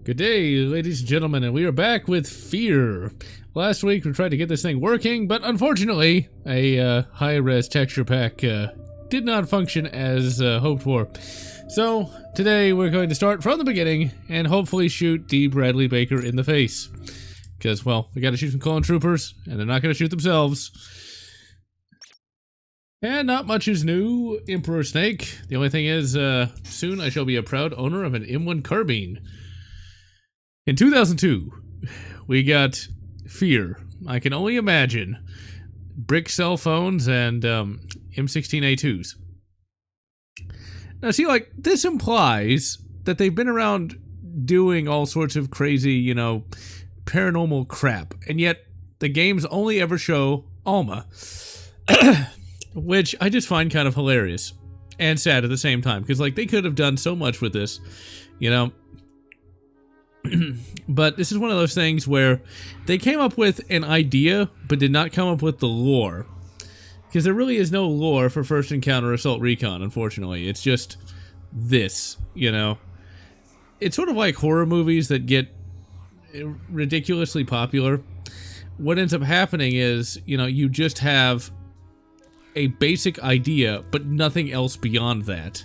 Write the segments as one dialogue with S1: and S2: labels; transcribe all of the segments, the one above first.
S1: Good day, ladies and gentlemen, and we are back with Fear. Last week we tried to get this thing working, but unfortunately, a high-res texture pack did not function as hoped for. So, today we're going to start from the beginning and hopefully shoot D. Bradley Baker in the face. Because, well, we gotta shoot some clone troopers, and they're not gonna shoot themselves. And not much is new, Emperor Snake. The only thing is, soon I shall be a proud owner of an M1 carbine. In 2002, we got Fear. I can only imagine. Brick cell phones and M16A2s. Now see, like, this implies that they've been around doing all sorts of crazy, you know, paranormal crap. And yet, the games only ever show Alma. Which I just find kind of hilarious. And sad at the same time. Because, like, they could have done so much with this. You know. But this is one of those things where they came up with an idea, but did not come up with the lore. Because there really is no lore for First Encounter Assault Recon, unfortunately. It's just this, you know. It's sort of like horror movies that get ridiculously popular. What ends up happening is, you know, you just have a basic idea, but nothing else beyond that.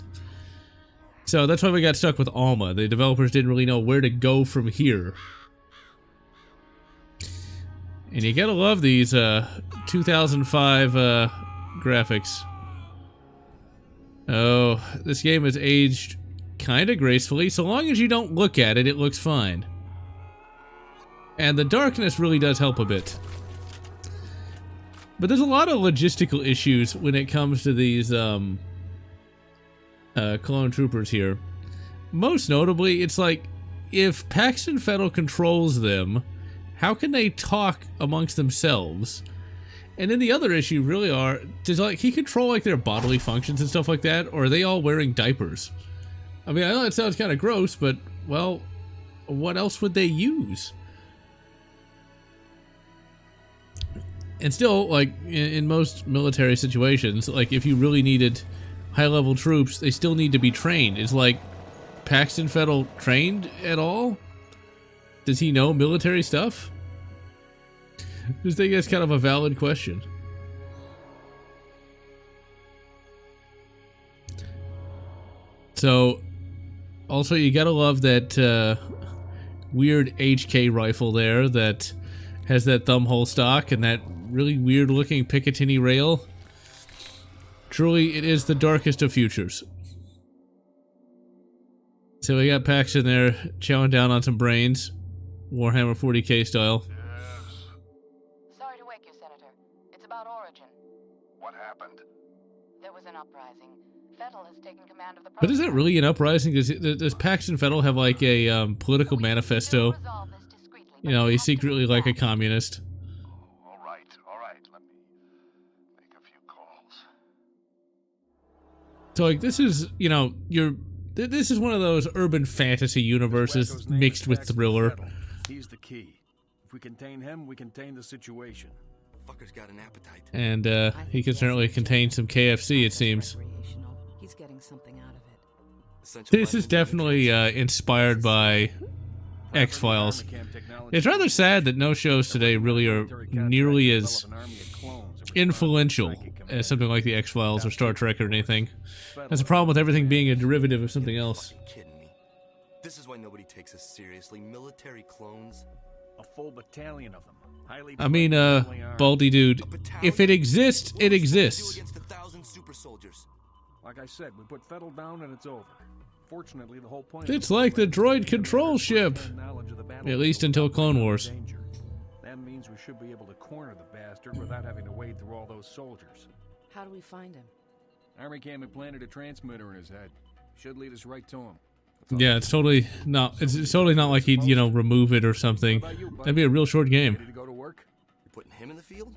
S1: So that's why we got stuck with Alma. The developers didn't really know where to go from here. And you gotta love these 2005 graphics. Oh, this game has aged kinda gracefully. So long as you don't look at it, it looks fine. And the darkness really does help a bit. But there's a lot of logistical issues when it comes to these clone troopers here. Most notably, it's like, if Paxton Fettel controls them, how can they talk amongst themselves? And then the other issue really does like he control like their bodily functions and stuff like that, or are they all wearing diapers? I mean, I know that sounds kind of gross, but, well, what else would they use? And still, like, in most military situations, like, if you really needed high-level troops, they still need to be trained. Is, like, Paxton Fettel trained at all? Does he know military stuff? I just think that's kind of a valid question. So, also, you gotta love that weird HK rifle there that has that thumbhole stock and that really weird-looking Picatinny rail. Truly, it is the darkest of futures. So we got Paxton there, chowing down on some brains. Warhammer 40k style.
S2: Yes.
S3: Sorry to wake you, Senator. It's about Origin.
S2: What happened?
S3: There was an uprising. Fettel has taken command of the...
S1: But is that really an uprising? Does Paxton Fettel have like a political manifesto? You know, he's secretly like a communist.
S2: All right. Let me make a few calls.
S1: So, like, this is, you know, this is one of those urban fantasy universes mixed with thriller.
S4: He's the key. If we contain him, we contain the situation.
S5: Fucker's got an appetite.
S1: And he can certainly contain some KFC, it seems.
S6: He's getting something out of it.
S1: This is definitely inspired by X-Files. It's rather sad that no shows today really are nearly as influential as something like the X-Files or Star Trek or anything. That's a problem with everything being a derivative of something else.
S5: Kidding me? This is why nobody takes us seriously. Military clones.
S4: A full battalion of them. Highly
S1: I mean, Baldy dude, if it exists, it exists.
S5: Against 1,000 super soldiers.
S4: Like I said, we put Fettel down and it's over. Fortunately, the whole point.
S1: It's like the droid control ship. At least until Clone Wars.
S4: That means we should be able to corner the bastard without having to wade through all those soldiers.
S6: How do we find him?
S4: Army Cam implanted a transmitter in his head. Should lead us right to him.
S1: Yeah, it's totally not. It's totally not like he'd, you know, remove it or something. That'd be a real short game.
S4: Ready to go to work?
S5: You're putting him in the field?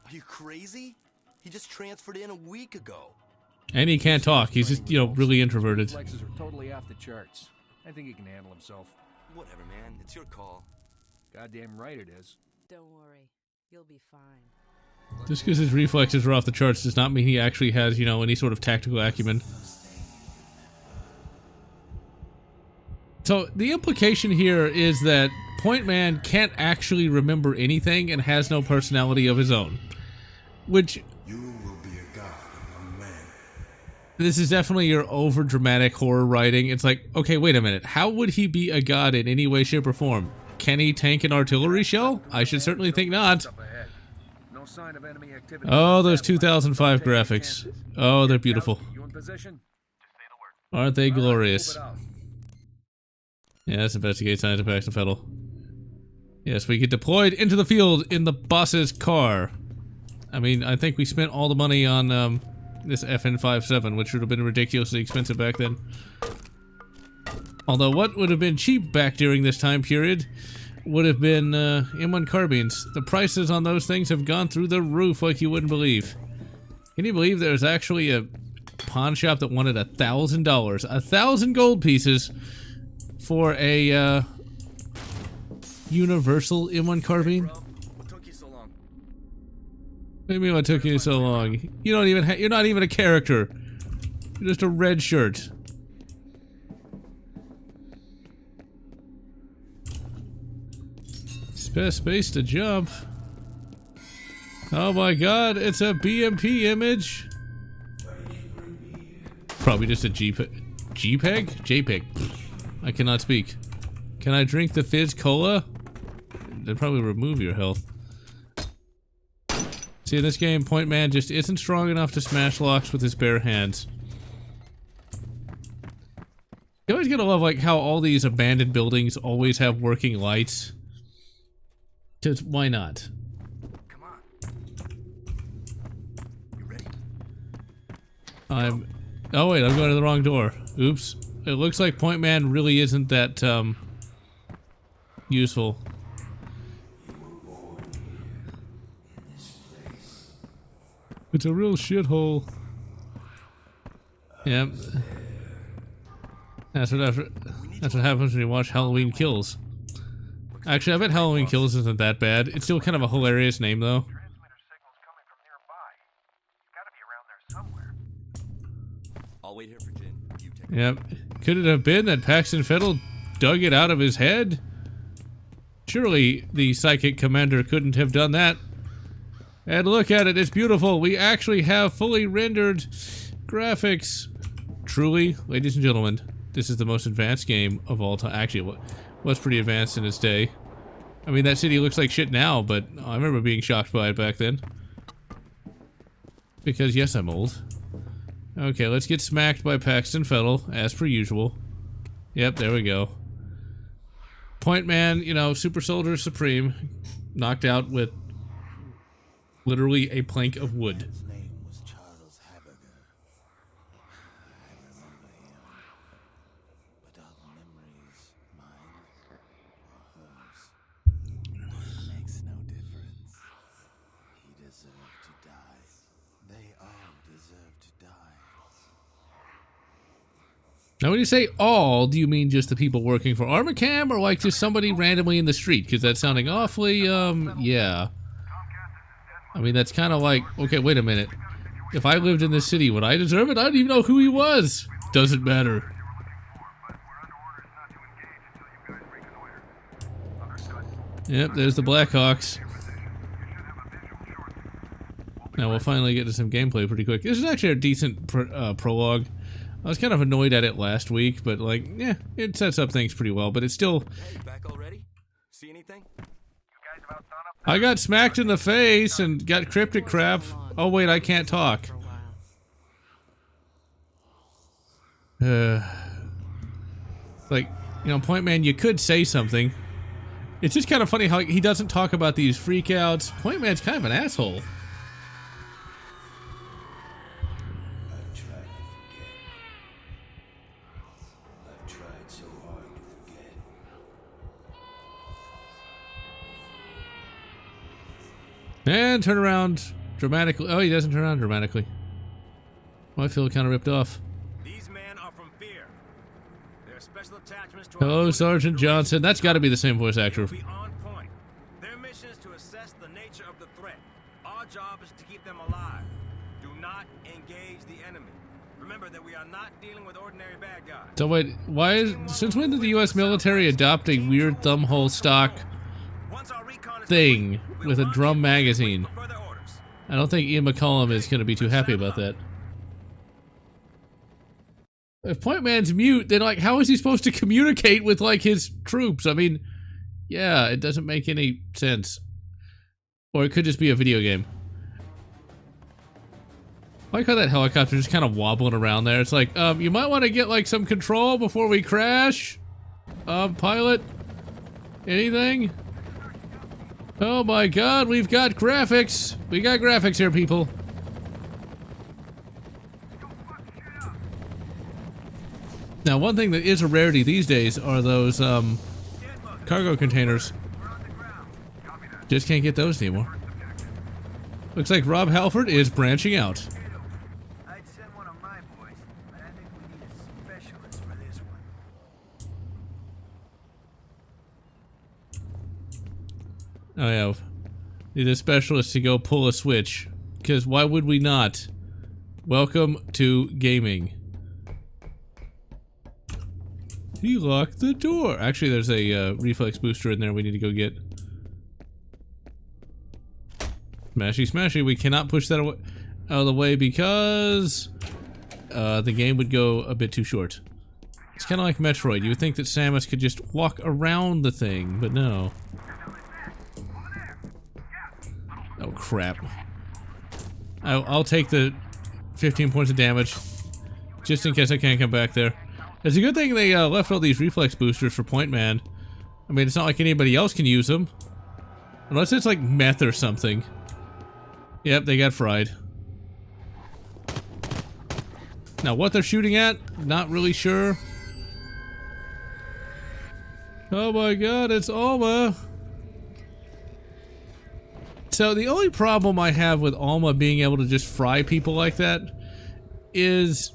S5: Are you crazy? He just transferred in a week ago.
S1: And he can't talk. He's just, you know, really introverted.
S4: Reflexes are totally off the charts. I think he can handle himself.
S5: Whatever, man. It's your call.
S4: Goddamn right it is.
S6: Don't worry. You'll be fine.
S1: Just because his reflexes are off the charts does not mean he actually has, you know, any sort of tactical acumen. So the implication here is that Point Man can't actually remember anything and has no personality of his own. Which...
S7: You will be a god among men.
S1: This is definitely your over-dramatic horror writing. It's like, okay, wait a minute. How would he be a god in any way, shape, or form? Can he tank an artillery shell? I should certainly think not.
S4: No sign of enemy activity.
S1: Oh, those 2005 graphics. Oh, they're beautiful.
S4: You in position?
S1: Aren't they glorious? Yeah, let's investigate signs of Paxton Fettel. Yes, we get deployed into the field in the boss's car. I mean, I think we spent all the money on this FN57, which would have been ridiculously expensive back then. Although what would have been cheap back during this time period would have been M1 carbines. The prices on those things have gone through the roof like you wouldn't believe. Can you believe there's actually a pawn shop that wanted $1,000, 1,000 gold pieces for a universal M1 carbine?
S5: What took you so long?
S1: What do you mean what took you so long? You don't even you're not even a character. You're just a red shirt. Spare space to jump. Oh my god, it's a BMP image. Probably just a JPEG? JPEG. I cannot speak. Can I drink the fizz cola? They'd probably remove your health. See, in this game, Point Man just isn't strong enough to smash locks with his bare hands. You always gotta love, like, how all these abandoned buildings always have working lights. Just, why not?
S5: Come on. You ready?
S1: Oh wait, I'm going to the wrong door. Oops. It looks like Point Man really isn't that, useful. It's a real shithole. Yep. That's what happens when you watch Halloween Kills. Actually, I bet Halloween Kills isn't that bad. It's still kind of a hilarious name, though.
S2: Transmitter signal's coming from nearby. It's gotta be around there somewhere.
S5: I'll wait here for Jin. You take
S1: Yep. Could it have been that Paxton Fettel dug it out of his head? Surely the psychic commander couldn't have done that. And look at it, it's beautiful. We actually have fully rendered graphics. Truly, ladies and gentlemen, this is the most advanced game of all time. Actually, was pretty advanced in its day. I mean, that city looks like shit now, but I remember being shocked by it back then. Because, yes, I'm old. Okay, let's get smacked by Paxton Fettel, as per usual. Yep, there we go. Point Man, you know, Super Soldier Supreme, knocked out with literally a plank of wood.
S7: His name was Charles Haberger. I remember him. But are the memories mine or hers? It makes no difference. He deserved to die. They all deserve to die.
S1: Now, when you say all, do you mean just the people working for Armacam, or like just somebody randomly in the street? Because that's sounding awfully, yeah. I mean, that's kind of like, okay, wait a minute. If I lived in this city, would I deserve it? I don't even know who he was. Doesn't matter. Yep, there's the Blackhawks. Now we'll finally get to some gameplay pretty quick. This is actually a decent prologue. I was kind of annoyed at it last week, but like, yeah, it sets up things pretty well, but it's still...
S5: Hey, back already? See anything?
S1: I got smacked in the face and got cryptic crap. Oh wait, I can't talk. Like, you know, Point Man, you could say something. It's just kind of funny how he doesn't talk about these freakouts. Point Man's kind of an asshole.
S7: I've tried to forget. I've tried so hard to forget.
S1: And turn around dramatically. Oh, he doesn't turn around dramatically. Well, I feel kind of ripped off.
S8: These men are from Fear. They're special attachments to
S1: Hello, Sergeant Johnson. That's got to be the same voice actor.
S8: Be on point. Their mission is to assess the nature of the threat. Our job is to keep them alive. Do not engage the enemy. Remember that we are not dealing with ordinary bad guys.
S1: So wait, since when did the U.S. military adopt a weird thumbhole stock
S8: Once our recon is
S1: thing
S8: complete, we'll
S1: with a drum
S8: rendezvous
S1: magazine?
S8: for further orders.
S1: I don't think Ian McCollum is going to be too happy about that. If Point Man's mute, then like, how is he supposed to communicate with like his troops? I mean, yeah, it doesn't make any sense. Or it could just be a video game. I like how that helicopter just kind of wobbling around there. It's like, you might want to get like some control before we crash. Pilot, anything? Oh my God, we've got graphics. We got graphics here, people. Now, one thing that is a rarity these days are those cargo containers. Just can't get those anymore. Looks like Rob Halford is branching out.
S2: I'd send one of my boys, but I think we need a specialist for this one.
S1: Oh yeah, need a specialist to go pull a switch. Because why would we not? Welcome to gaming. He locked the door. Actually, there's a reflex booster in there we need to go get. Smashy, smashy. We cannot push that out of the way because the game would go a bit too short. It's kind of like Metroid. You would think that Samus could just walk around the thing, but no. Oh crap. I'll take the 15 points of damage just in case I can't come back there. It's a good thing they left all these reflex boosters for Point Man. I mean, it's not like anybody else can use them. Unless it's like meth or something. Yep, they got fried. Now, what they're shooting at, not really sure. Oh my God, it's Alma. So the only problem I have with Alma being able to just fry people like that is,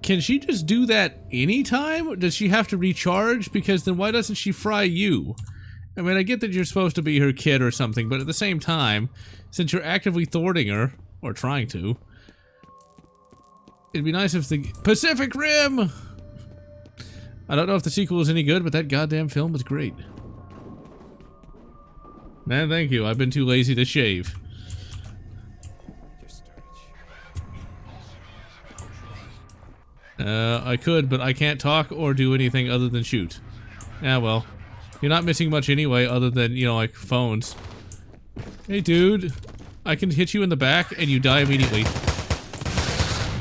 S1: can she just do that anytime? Does she have to recharge? Because then why doesn't she fry you? I mean, I get that you're supposed to be her kid or something, but at the same time, since you're actively thwarting her, or trying to, it'd be nice if the Pacific Rim! I don't know if the sequel is any good, but that goddamn film was great. Man, thank you. I've been too lazy to shave. I could, but I can't talk or do anything other than shoot. Yeah, well. You're not missing much anyway, other than, you know, like, phones. Hey, dude. I can hit you in the back, and you die immediately.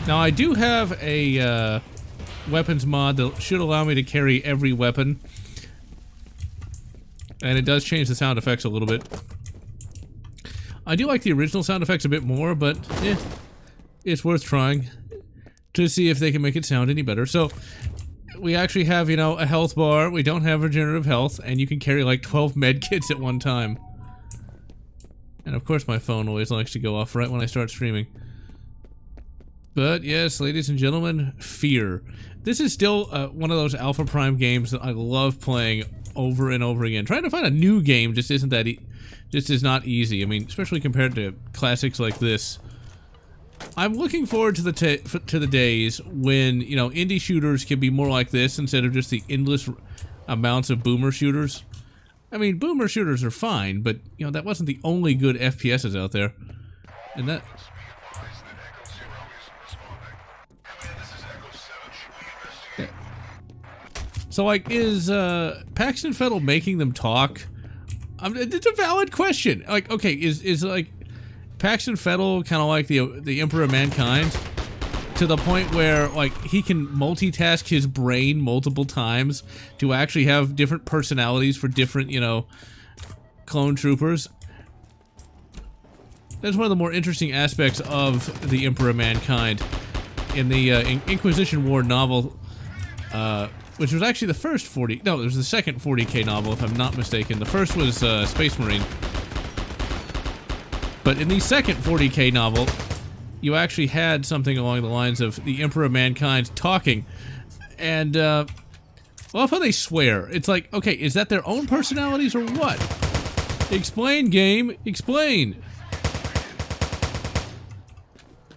S1: Now, I do have a, weapons mod that should allow me to carry every weapon. And it does change the sound effects a little bit. I do like the original sound effects a bit more, but, it's worth trying to see if they can make it sound any better. So, we actually have, you know, a health bar. We don't have regenerative health, and you can carry like 12 med kits at one time. And of course my phone always likes to go off right when I start streaming. But yes, ladies and gentlemen, Fear. This is still one of those Alpha Prime games that I love playing over and over again. Trying to find a new game just isn't that just is not easy. I mean, especially compared to classics like this. I'm looking forward to the days when, you know, indie shooters can be more like this instead of just the endless amounts of boomer shooters. I mean, boomer shooters are fine, but, you know, that wasn't the only good FPSs out there. And that... Yeah. So, like, is Paxton Fettel making them talk? It's a valid question. Like, okay, is like... Paxton Fettel kind of like the Emperor of Mankind, to the point where like he can multitask his brain multiple times to actually have different personalities for different, you know, clone troopers. That's one of the more interesting aspects of the Emperor of Mankind in the Inquisition War novel, which was actually the first 40. No, it was the second 40K novel, if I'm not mistaken. The first was Space Marine. But in the second 40K novel, you actually had something along the lines of the Emperor of Mankind talking. And, well, how they swear. It's like, okay, is that their own personalities or what? Explain, game. Explain.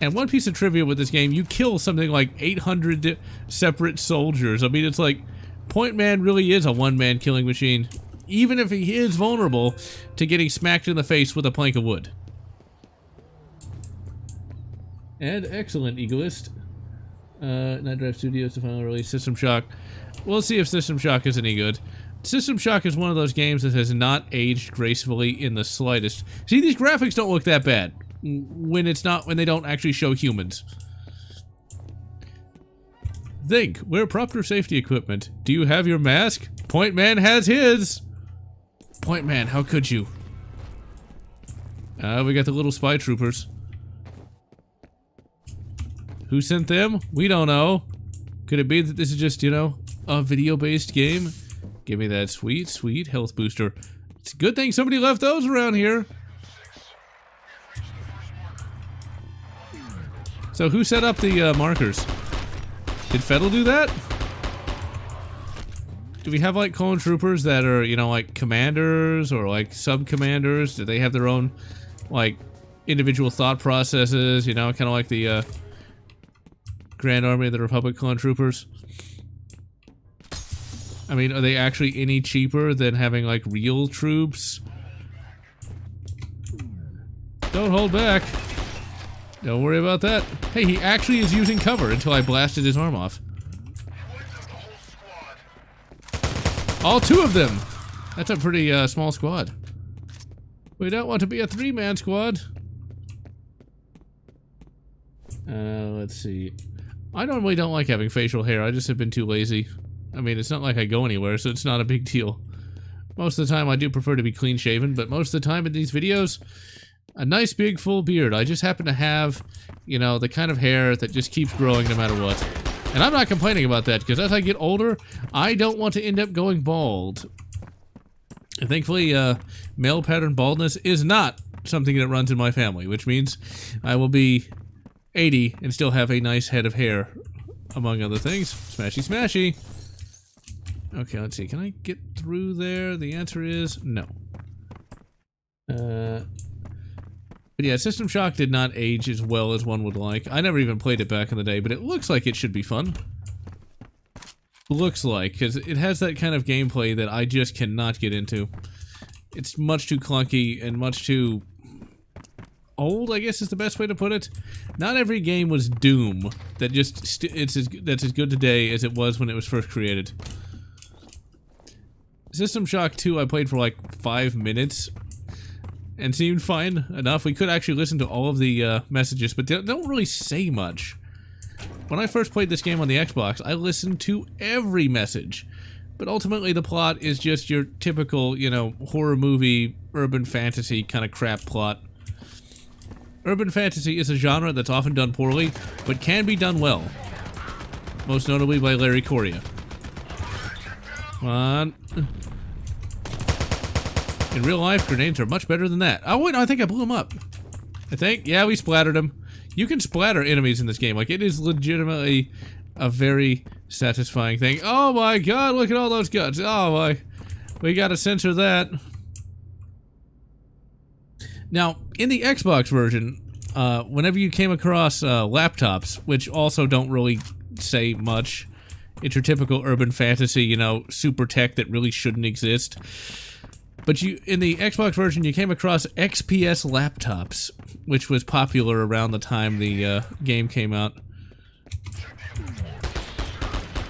S1: And one piece of trivia with this game, you kill something like 800 separate soldiers. I mean, it's like, Point Man really is a one-man killing machine, even if he is vulnerable to getting smacked in the face with a plank of wood. And excellent, Egoist. Night Drive Studios to finally release System Shock. We'll see if System Shock is any good. System Shock is one of those games that has not aged gracefully in the slightest. See, these graphics don't look that bad when they don't actually show humans. Think, wear proper safety equipment. Do you have your mask? Point Man has his. Point Man, how could you? We got the little spy troopers. Who sent them? We don't know. Could it be that this is just, you know, a video-based game? Give me that sweet, sweet health booster. It's a good thing somebody left those around here. So who set up the markers? Did Fettel do that? Do we have like clone troopers that are, you know, like commanders or like sub-commanders? Do they have their own, like, individual thought processes? You know, kind of like the Grand Army of the Republic clone troopers? I mean, are they actually any cheaper than having like real troops? Don't hold back. Don't worry about that. Hey, he actually is using cover until I blasted his arm off. All two of them! That's a pretty small squad. We don't want to be a three-man squad. Let's see. I normally don't like having facial hair. I just have been too lazy. I mean, it's not like I go anywhere, so it's not a big deal. Most of the time I do prefer to be clean-shaven, but most of the time in these videos, a nice big full beard. I just happen to have, you know, the kind of hair that just keeps growing no matter what. And I'm not complaining about that, because as I get older, I don't want to end up going bald. And thankfully, male pattern baldness is not something that runs in my family, which means I will be 80 and still have a nice head of hair, among other things. Smashy smashy. Okay, let's see. Can I get through there? The answer is no. But yeah, System Shock did not age as well as one would like. I never even played it back in the day, but it looks like it should be fun. Looks like, because it has that kind of gameplay that I just cannot get into. It's much too clunky and much too old, I guess is the best way to put it. Not every game was Doom that just that's as good today as it was when it was first created. System Shock 2 I played for like 5 minutes and seemed fine enough. We could actually listen to all of the messages, but they don't really say much. When I first played this game on the Xbox, I listened to every message. But ultimately the plot is just your typical, you know, horror movie, urban fantasy kind of crap plot. Urban fantasy is a genre that's often done poorly, but can be done well. Most notably by Larry Correia. Come on. In real life, grenades are much better than that. Oh wait, no, I think I blew him up. I think, yeah, we splattered him. You can splatter enemies in this game. Like, it is legitimately a very satisfying thing. Oh my god, look at all those guns. Oh my. We gotta censor that. Now, in the Xbox version, whenever you came across laptops, which also don't really say much, it's your typical urban fantasy, you know, super tech that really shouldn't exist. But in the Xbox version, you came across XPS laptops, which was popular around the time the game came out.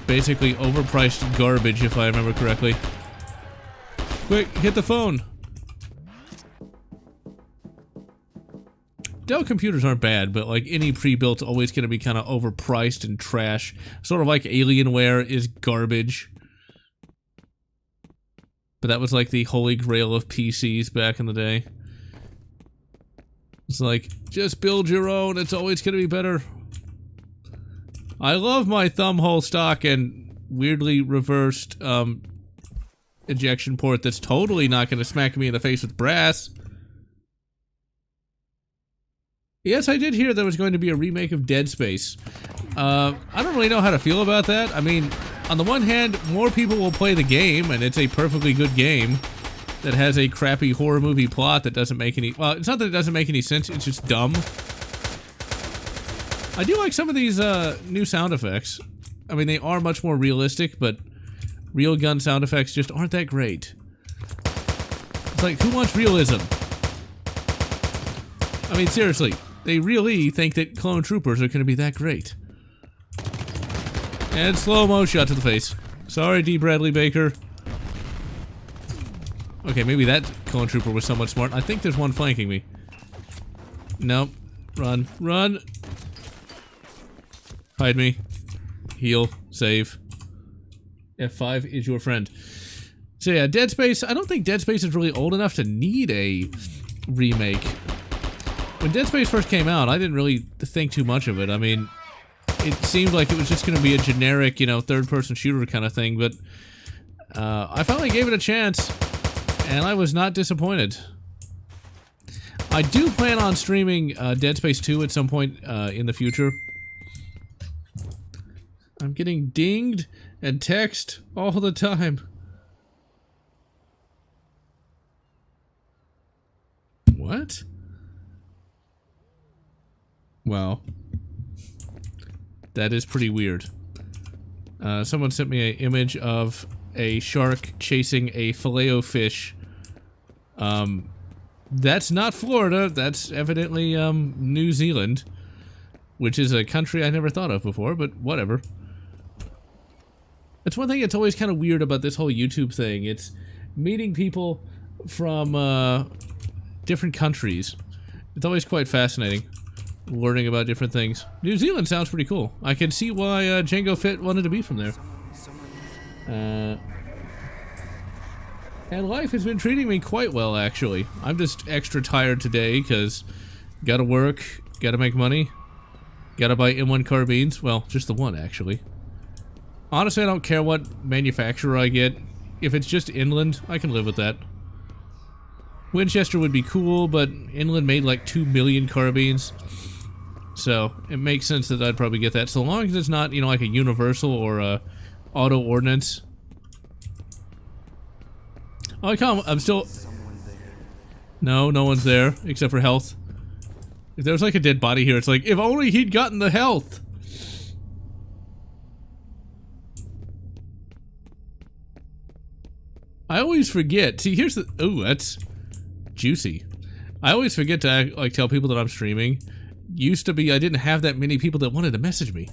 S1: Basically overpriced garbage, if I remember correctly. Quick, hit the phone. Dell computers aren't bad, but like any pre-built's always going to be kind of overpriced and trash. Sort of like Alienware is garbage. But that was like the holy grail of PCs back in the day. It's like, just build your own, it's always going to be better. I love my thumbhole stock and weirdly reversed ejection port that's totally not going to smack me in the face with brass. Yes, I did hear there was going to be a remake of Dead Space. I don't really know how to feel about that. I mean, on the one hand, more people will play the game, and it's a perfectly good game that has a crappy horror movie plot that doesn't make any... Well, it's not that it doesn't make any sense, it's just dumb. I do like some of these new sound effects. I mean, they are much more realistic, but real gun sound effects just aren't that great. It's like, who wants realism? I mean, seriously, they really think that clone troopers are going to be that great. And slow-mo shot to the face. Sorry, D. Bradley Baker. Okay, maybe that clone trooper was somewhat smart. I think there's one flanking me. Nope. Run. Run! Hide me. Heal. Save. F5 is your friend. So yeah, Dead Space, I don't think Dead Space is really old enough to need a remake. When Dead Space first came out, I didn't really think too much of it. I mean, it seemed like it was just going to be a generic, you know, third-person shooter kind of thing, but I finally gave it a chance, and I was not disappointed. I do plan on streaming Dead Space 2 at some point in the future. I'm getting dinged and text all the time. What? Wow. That is pretty weird. Someone sent me an image of a shark chasing a filet-o-fish. That's not Florida. That's evidently New Zealand, which is a country I never thought of before, but whatever. That's one thing that's always kind of weird about this whole YouTube thing. It's meeting people from different countries. It's always quite fascinating, learning about different things. New Zealand sounds pretty cool. I can see why Jango Fett wanted to be from there. And life has been treating me quite well, actually. I'm just extra tired today, because gotta work, gotta make money, gotta buy M1 carbines. Well, just the one, actually. Honestly, I don't care what manufacturer I get. If it's just Inland, I can live with that. Winchester would be cool, but Inland made like 2 million carbines. So, it makes sense that I'd probably get that, so long as it's not, you know, like a Universal or a Auto Ordnance. Oh, I'm still... No, no one's there, except for health. If there was like a dead body here, it's like, if only he'd gotten the health! I always forget. See, here's the... Ooh, that's juicy. I always forget to, like, tell people that I'm streaming. Used to be, I didn't have that many people that wanted to message me.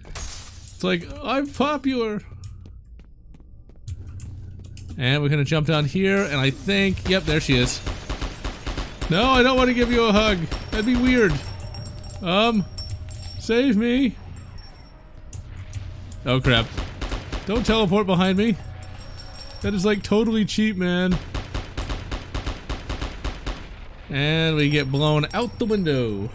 S1: It's like, I'm popular. And we're gonna jump down here, and I think... Yep, there she is. No, I don't want to give you a hug. That'd be weird. Save me. Oh, crap. Don't teleport behind me. That is, like, totally cheap, man. And we get blown out the window.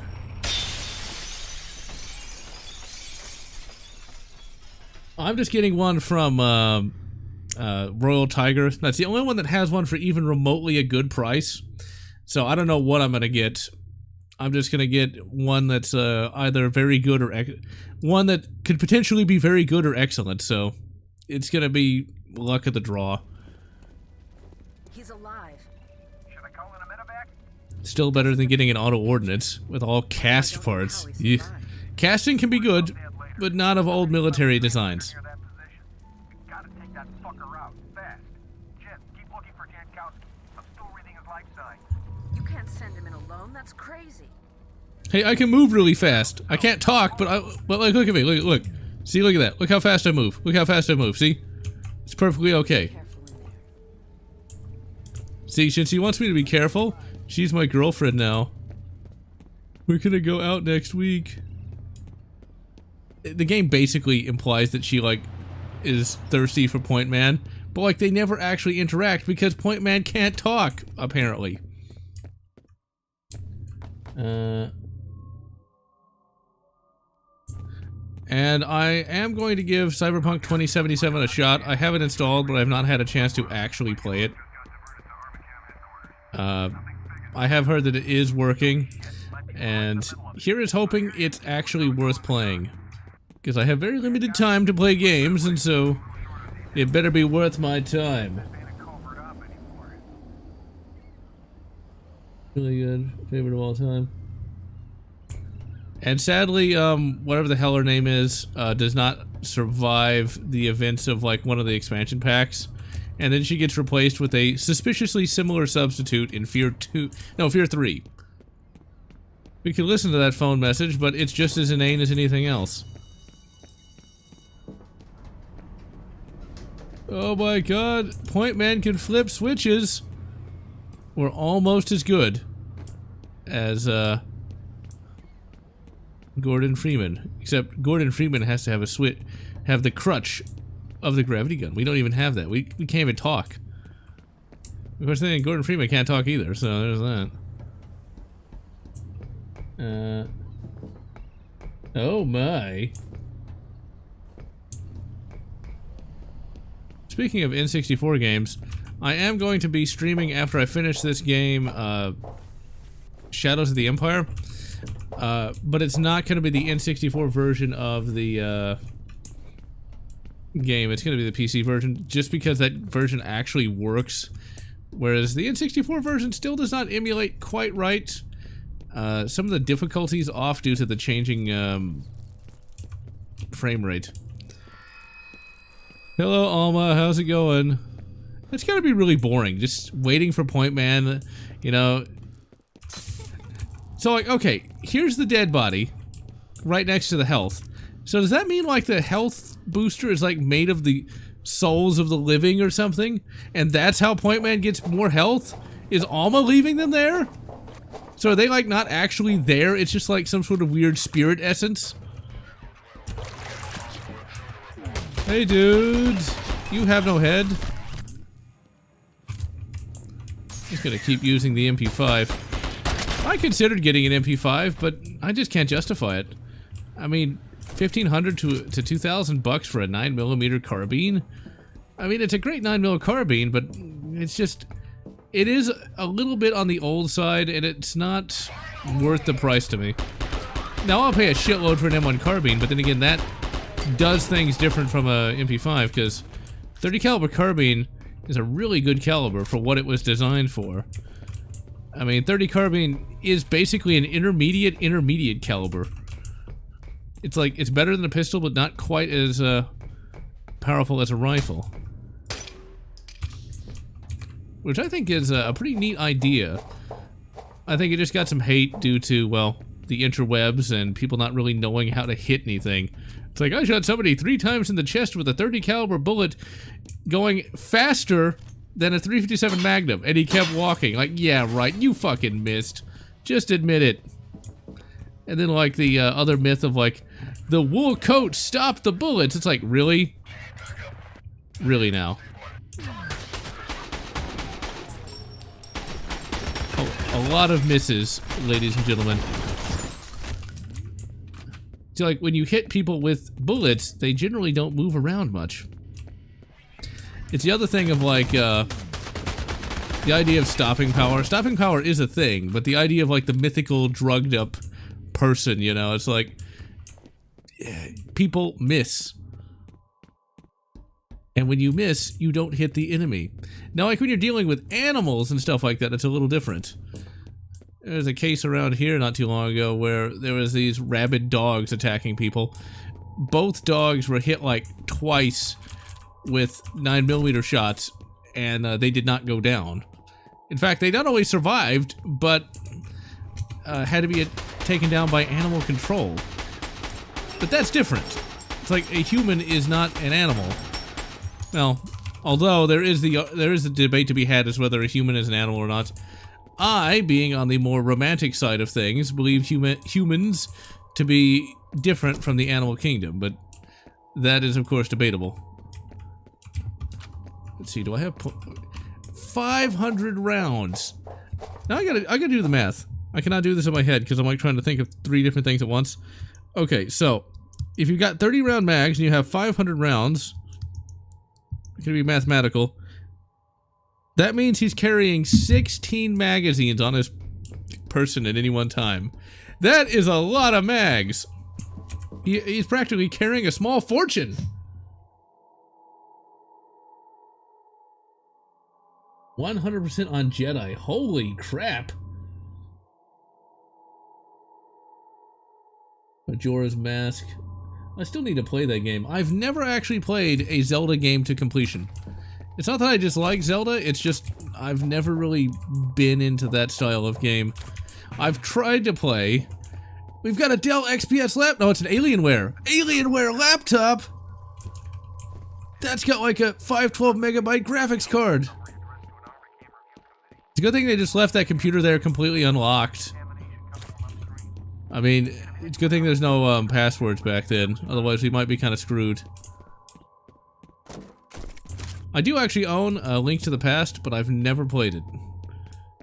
S1: I'm just getting one from, Royal Tiger. That's the only one that has one for even remotely a good price. So I don't know what I'm gonna get. I'm just gonna get one that's, either very good or one that could potentially be very good or excellent, so it's gonna be luck of the draw.
S6: He's alive.
S2: Should I call in a medevac?
S1: Still better than getting an auto ordnance with all cast parts. Yeah. Casting can be good, but not of old military designs.
S2: Near that position. We gotta take that fucker out fast. Jen, keep looking for Jankowski. I'm still reading his life signs.
S6: You can't send him in alone. That's crazy.
S1: Hey, I can move really fast. I can't talk, but like, look at me. Look. See, look at that. Look how fast I move. Look how fast I move. See? It's perfectly okay.
S6: Careful in there.
S1: See, since she wants me to be careful, she's my girlfriend now. We're gonna go out next week. The game basically implies that she, like, is thirsty for Point Man, but, like, they never actually interact because Point Man can't talk, apparently. And I am going to give Cyberpunk 2077 a shot. I have it installed, but I've not had a chance to actually play it. I have heard that it is working, and here is hoping it's actually worth playing. Because I have very limited time to play games, and so it better be worth my time. Really good. Favorite of all time. And sadly, whatever the hell her name is, does not survive the events of like one of the expansion packs. And then she gets replaced with a suspiciously similar substitute in Fear 3. We can listen to that phone message, but it's just as inane as anything else. Oh my god, Point Man can flip switches. We're almost as good as, Gordon Freeman. Except Gordon Freeman has to have have the crutch of the gravity gun. We don't even have that. We can't even talk. Of course, then Gordon Freeman can't talk either, so there's that. Oh my. Speaking of N64 games, I am going to be streaming after I finish this game, Shadows of the Empire. But it's not going to be the N64 version of the game. It's going to be the PC version, just because that version actually works, whereas the N64 version still does not emulate quite right. Some of the difficulties off due to the changing frame rate. Hello, Alma. How's it going? It's gotta be really boring, just waiting for Point Man, you know. So, like, okay, here's the dead body, right next to the health. So does that mean, like, the health booster is, like, made of the souls of the living or something? And that's how Point Man gets more health? Is Alma leaving them there? So are they, like, not actually there? It's just, like, some sort of weird spirit essence? Hey, dudes. You have no head. Just gonna keep using the MP5. I considered getting an MP5, but I just can't justify it. I mean, $1,500 to $2,000 for a 9mm carbine? I mean, it's a great 9mm carbine, but it's just... It is a little bit on the old side, and it's not worth the price to me. Now, I'll pay a shitload for an M1 carbine, but then again, that does things different from a MP5, because 30 caliber carbine is a really good caliber for what it was designed for. I mean, 30 carbine is basically an intermediate caliber. It's like, it's better than a pistol, but not quite as powerful as a rifle. Which I think is a pretty neat idea. I think it just got some hate due to, well, the interwebs and people not really knowing how to hit anything. It's like, I shot somebody 3 times in the chest with a 30 caliber bullet going faster than a 357 Magnum, and he kept walking. Like, yeah, right, you fucking missed. Just admit it. And then, like, the other myth of, like, the wool coat stopped the bullets. It's like, really? Really now? A lot of misses, ladies and gentlemen. So, like, when you hit people with bullets, they generally don't move around much. It's the other thing of, like, the idea of stopping power. Stopping power is a thing, but the idea of, like, the mythical drugged up person, you know, it's like, people miss. And when you miss, you don't hit the enemy. Now, like, when you're dealing with animals and stuff like that, it's a little different. There's a case around here not too long ago where there was these rabid dogs attacking people. Both dogs were hit, like, twice with 9mm shots, and they did not go down. In fact, they not only survived, but had to be taken down by animal control. But that's different. It's like a human is not an animal. Well, although there is a debate to be had as whether a human is an animal or not. I, being on the more romantic side of things, believe humans to be different from the animal kingdom, but that is, of course, debatable. Let's see, do I have 500 rounds? Now I gotta do the math. I cannot do this in my head because I'm like trying to think of 3 different things at once. Okay, so if you've got 30 round mags and you have 500 rounds, it's gonna be mathematical. That means he's carrying 16 magazines on his person at any one time. That is a lot of mags. He's practically carrying a small fortune. 100% on Jedi. Holy crap. Majora's Mask. I still need to play that game. I've never actually played a Zelda game to completion. It's not that I dislike Zelda, it's just I've never really been into that style of game. I've tried to play. We've got a Dell XPS lap. No, it's an Alienware. Alienware laptop? That's got like a 512 megabyte graphics card. It's a good thing they just left that computer there completely unlocked. I mean, it's a good thing there's no passwords back then. Otherwise, we might be kind of screwed. I do actually own A Link to the Past, but I've never played it.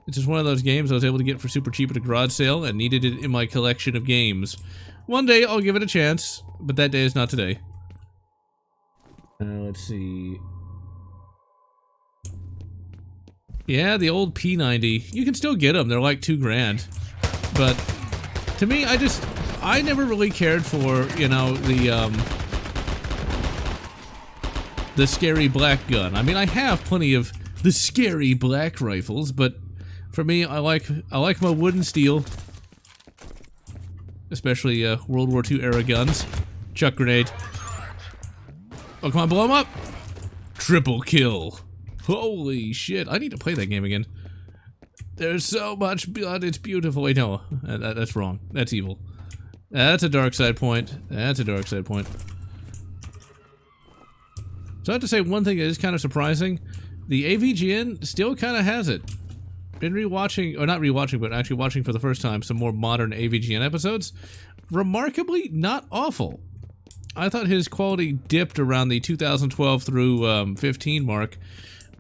S1: It's just one of those games I was able to get for super cheap at a garage sale and needed it in my collection of games. One day I'll give it a chance, but that day is not today. Let's see. Yeah, the old P90. You can still get them. They're like $2 grand. But to me, I never really cared for, you know, the scary black gun. I mean, I have plenty of the scary black rifles, but for me, I like my wood and steel, especially World War II era guns. Chuck grenade. Oh, come on, blow them up! Triple kill. Holy shit! I need to play that game again. There's so much blood. It's beautiful. Wait, no, that's wrong. That's evil. That's a dark side point. That's a dark side point. So I have to say one thing that is kind of surprising. The AVGN still kind of has it. Been rewatching, or not rewatching, but actually watching for the first time some more modern AVGN episodes. Remarkably not awful. I thought his quality dipped around the 2012 through 15 mark.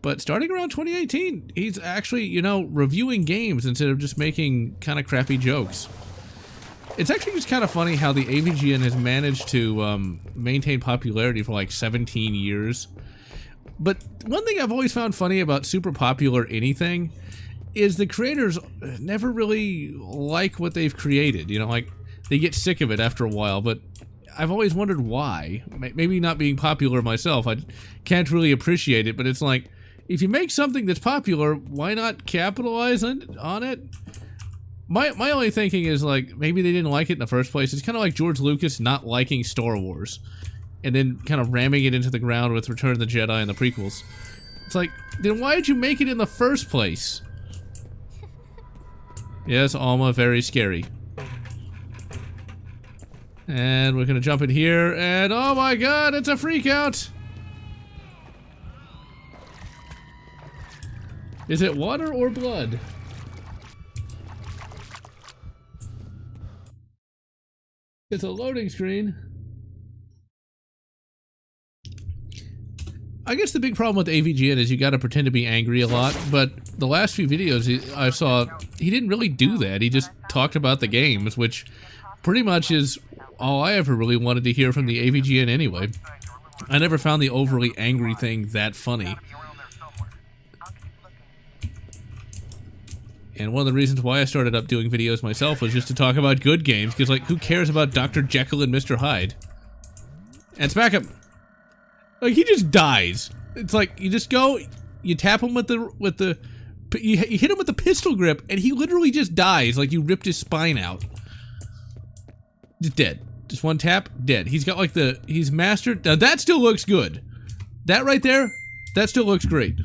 S1: But starting around 2018, he's actually, you know, reviewing games instead of just making kind of crappy jokes. It's actually just kind of funny how the AVGN has managed to maintain popularity for like 17 years. But one thing I've always found funny about super popular anything is the creators never really like what they've created. You know, like, they get sick of it after a while, but I've always wondered why. Maybe not being popular myself, I can't really appreciate it, but it's like, if you make something that's popular, why not capitalize on it? My only thinking is, like, maybe they didn't like it in the first place. It's kind of like George Lucas not liking Star Wars, and then kind of ramming it into the ground with Return of the Jedi and the prequels. It's like, then why did you make it in the first place? Yes, Alma, very scary. And we're gonna jump in here, and oh my god, it's a freak out! Is it water or blood? It's a loading screen. I guess the big problem with AVGN is you gotta pretend to be angry a lot, but the last few videos I saw, he didn't really do that. He just talked about the games, which pretty much is all I ever really wanted to hear from the AVGN anyway. I never found the overly angry thing that funny. And one of the reasons why I started up doing videos myself was just to talk about good games, because, like, who cares about Dr. Jekyll and Mr. Hyde? And smack him! Like, he just dies. It's like, you just go, you tap him you hit him with the pistol grip, and he literally just dies, like you ripped his spine out. Just dead. Just one tap, dead. He's got, like, he's mastered. Now, that still looks good. That right there, that still looks great.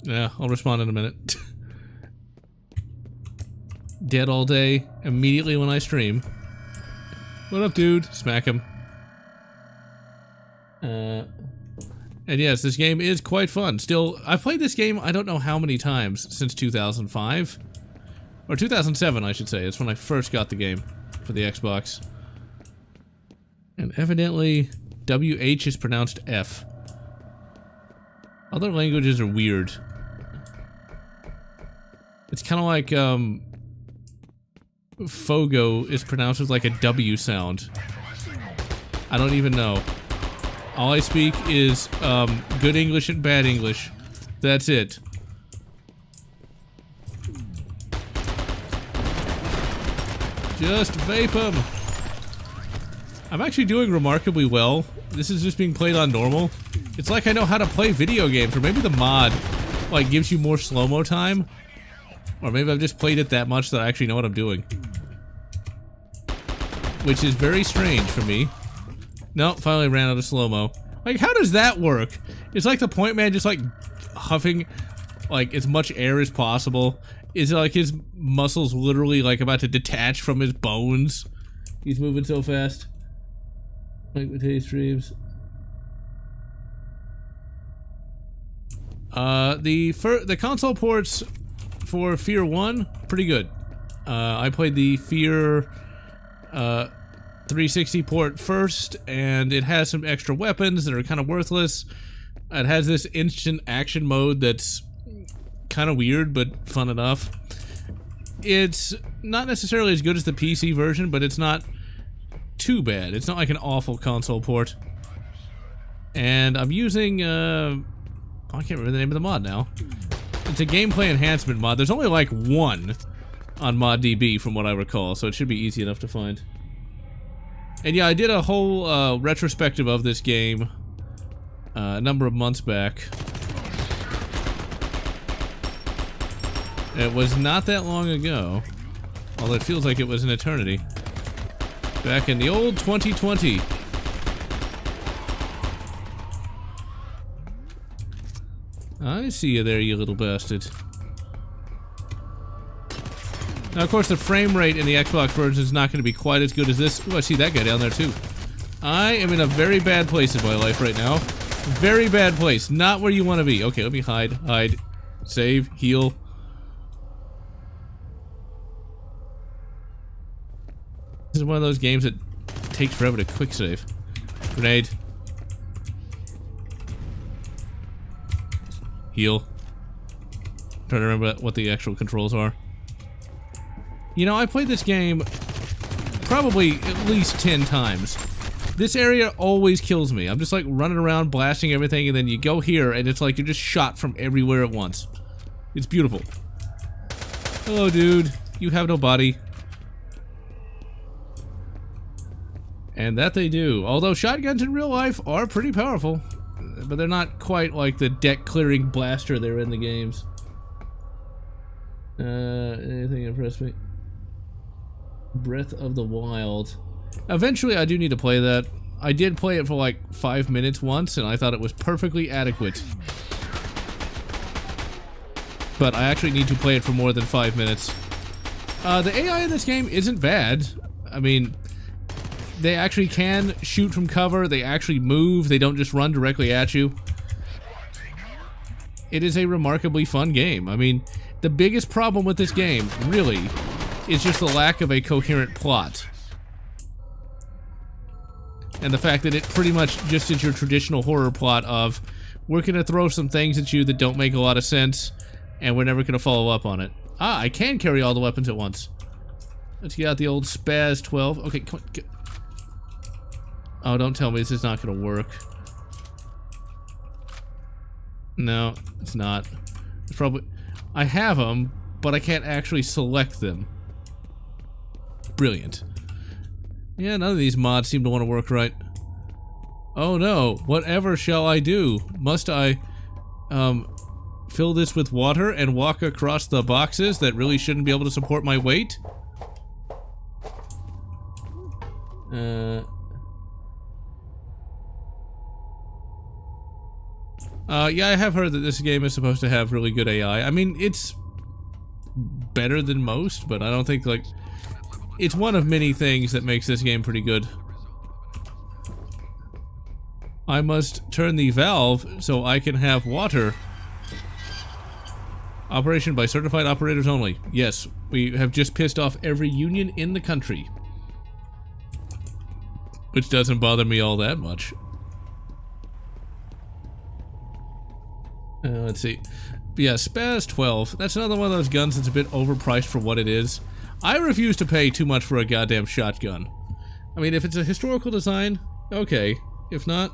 S1: Yeah, I'll respond in a minute. Dead all day, immediately when I stream. What up, dude? Smack him. And yes, this game is quite fun. Still, I've played this game I don't know how many times since 2005. Or 2007, I should say. It's when I first got the game for the Xbox. And evidently, WH is pronounced F. Other languages are weird. It's kind of like, Fogo is pronounced with like a W sound. I don't even know. All I speak is, good English and bad English. That's it. Just vape them. I'm actually doing remarkably well. This is just being played on normal. It's like I know how to play video games, or maybe the mod like gives you more slow-mo time. Or maybe I've just played it that much that I actually know what I'm doing. Which is very strange for me. No, finally ran out of slow-mo. Like, how does that work? It's like the point man just like huffing like as much air as possible. Is it like his muscles literally like about to detach from his bones? He's moving so fast. Like with his streams. The console ports for Fear 1, pretty good. I played the Fear 360 port first, and it has some extra weapons that are kind of worthless. It has this instant action mode that's kind of weird, but fun enough. It's not necessarily as good as the PC version, but it's not too bad. It's not like an awful console port. And I'm using, I can't remember the name of the mod now. It's a gameplay enhancement mod. There's only like one on ModDB from what I recall, so it should be easy enough to find. And yeah, I did a whole retrospective of this game a number of months back. It was not that long ago, although it feels like it was an eternity. Back in the old 2020. I see you there, you little bastard. Now, of course, the frame rate in the Xbox version is not going to be quite as good as this. Ooh, I see that guy down there, too. I am in a very bad place in my life right now. Very bad place. Not where you want to be. Okay, let me hide. Hide. Save. Heal. This is one of those games that takes forever to quick save. Grenade. Heal. Trying to remember what the actual controls are. You know, I played this game probably at least 10 times. This area always kills me. I'm just like running around blasting everything, and then you go here and it's like you're just shot from everywhere at once. It's beautiful. Hello, dude. You have no body. And that they do. Although shotguns in real life are pretty powerful. But they're not quite like the deck-clearing blaster they're in the games. Anything impressed me? Breath of the Wild. Eventually I do need to play that. I did play it for like 5 minutes once, and I thought it was perfectly adequate. But I actually need to play it for more than 5 minutes. The AI in this game isn't bad. I mean, they actually can shoot from cover, they actually move, they don't just run directly at you. It is a remarkably fun game. I mean, the biggest problem with this game, really, is just the lack of a coherent plot. And the fact that it pretty much just is your traditional horror plot of, we're gonna throw some things at you that don't make a lot of sense, and we're never gonna follow up on it. Ah, I can carry all the weapons at once. Let's get out the old Spaz 12. Okay, come on. Oh, don't tell me this is not gonna work. No, it's not. It's probably... I have them, but I can't actually select them. Brilliant. Yeah, none of these mods seem to want to work right. Oh no, whatever shall I do? Must I, fill this with water and walk across the boxes that really shouldn't be able to support my weight? Yeah, I have heard that this game is supposed to have really good AI. I mean, it's better than most, but I don't think, like... It's one of many things that makes this game pretty good. I must turn the valve so I can have water. Operation by certified operators only. Yes, we have just pissed off every union in the country. Which doesn't bother me all that much. Let's see. But yeah, Spaz 12. That's another one of those guns that's a bit overpriced for what it is. I refuse to pay too much for a goddamn shotgun. I mean, if it's a historical design, okay. If not...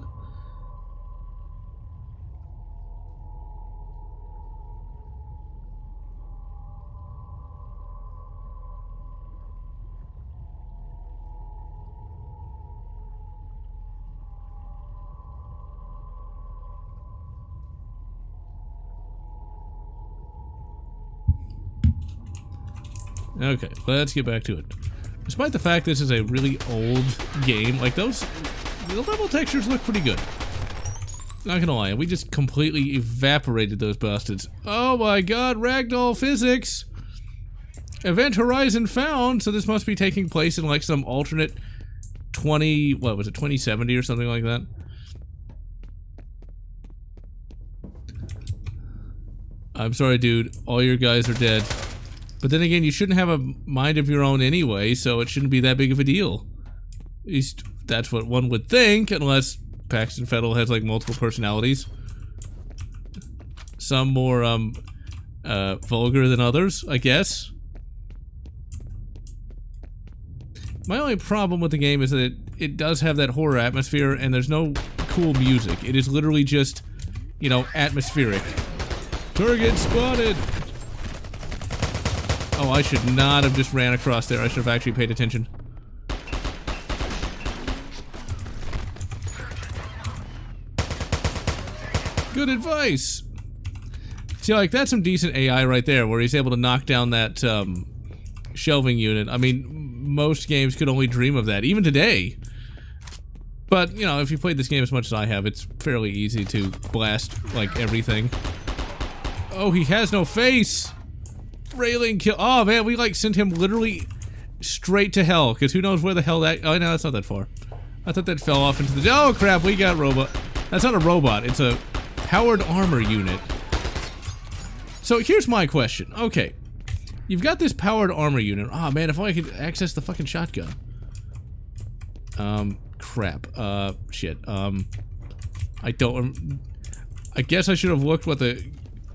S1: Okay, let's get back to it. Despite the fact this is a really old game, like the level textures look pretty good. Not gonna lie, we just completely evaporated those bastards. Oh my god, ragdoll physics! Event horizon found, so this must be taking place in like some alternate 2070 or something like that? I'm sorry, dude, all your guys are dead. But then again, you shouldn't have a mind of your own anyway, so it shouldn't be that big of a deal. At least that's what one would think, unless Paxton Fettel has like multiple personalities. Some more vulgar than others, I guess. My only problem with the game is that it does have that horror atmosphere and there's no cool music. It is literally just, you know, atmospheric. Target spotted! Oh, I should not have just ran across there. I should have actually paid attention. Good advice! See, like, that's some decent AI right there, where he's able to knock down that, shelving unit. I mean, most games could only dream of that, even today. But, you know, if you played this game as much as I have, it's fairly easy to blast, like, everything. Oh, he has no face! Railing kill. Oh, man, we, like, sent him literally straight to hell, because who knows where the hell that... Oh, no, that's not that far. I thought that fell off into the... Oh, crap, we got robot. That's not a robot, it's a powered armor unit. So, here's my question. Okay. You've got this powered armor unit. Oh, man, if only I could access the fucking shotgun. Crap. Shit. I don't... I guess I should have looked what the...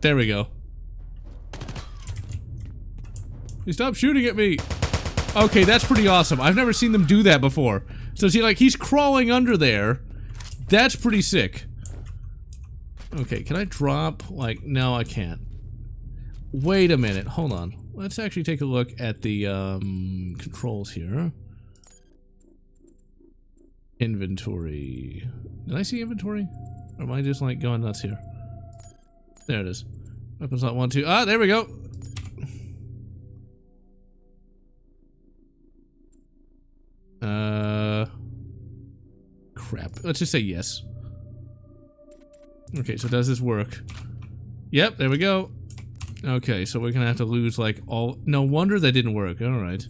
S1: There we go. He stopped shooting at me! Okay, that's pretty awesome. I've never seen them do that before. So see, like, he's crawling under there. That's pretty sick. Okay, can I drop? Like, no, I can't. Wait a minute, hold on. Let's actually take a look at the, controls here. Inventory. Did I see inventory? Or am I just, like, going nuts here? There it is. Weapons not 1, 2. Ah, there we go! Crap. Let's just say yes. Okay, so does this work? Yep, there we go. Okay, so we're gonna have to lose, like, all... No wonder that didn't work. Alright.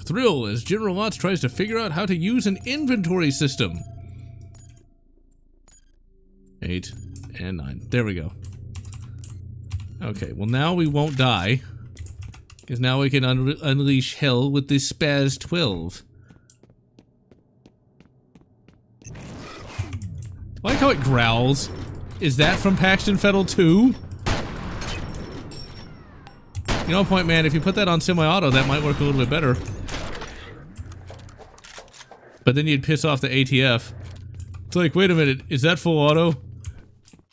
S1: Thrill as General Lotz tries to figure out how to use an inventory system. 8 and 9. There we go. Okay, well now we won't die. Because now we can unleash hell with this Spaz 12. I like how it growls. Is that from Paxton Fettel 2? You know, Point Man, if you put that on semi-auto, that might work a little bit better. But then you'd piss off the ATF. It's like, wait a minute, is that full auto?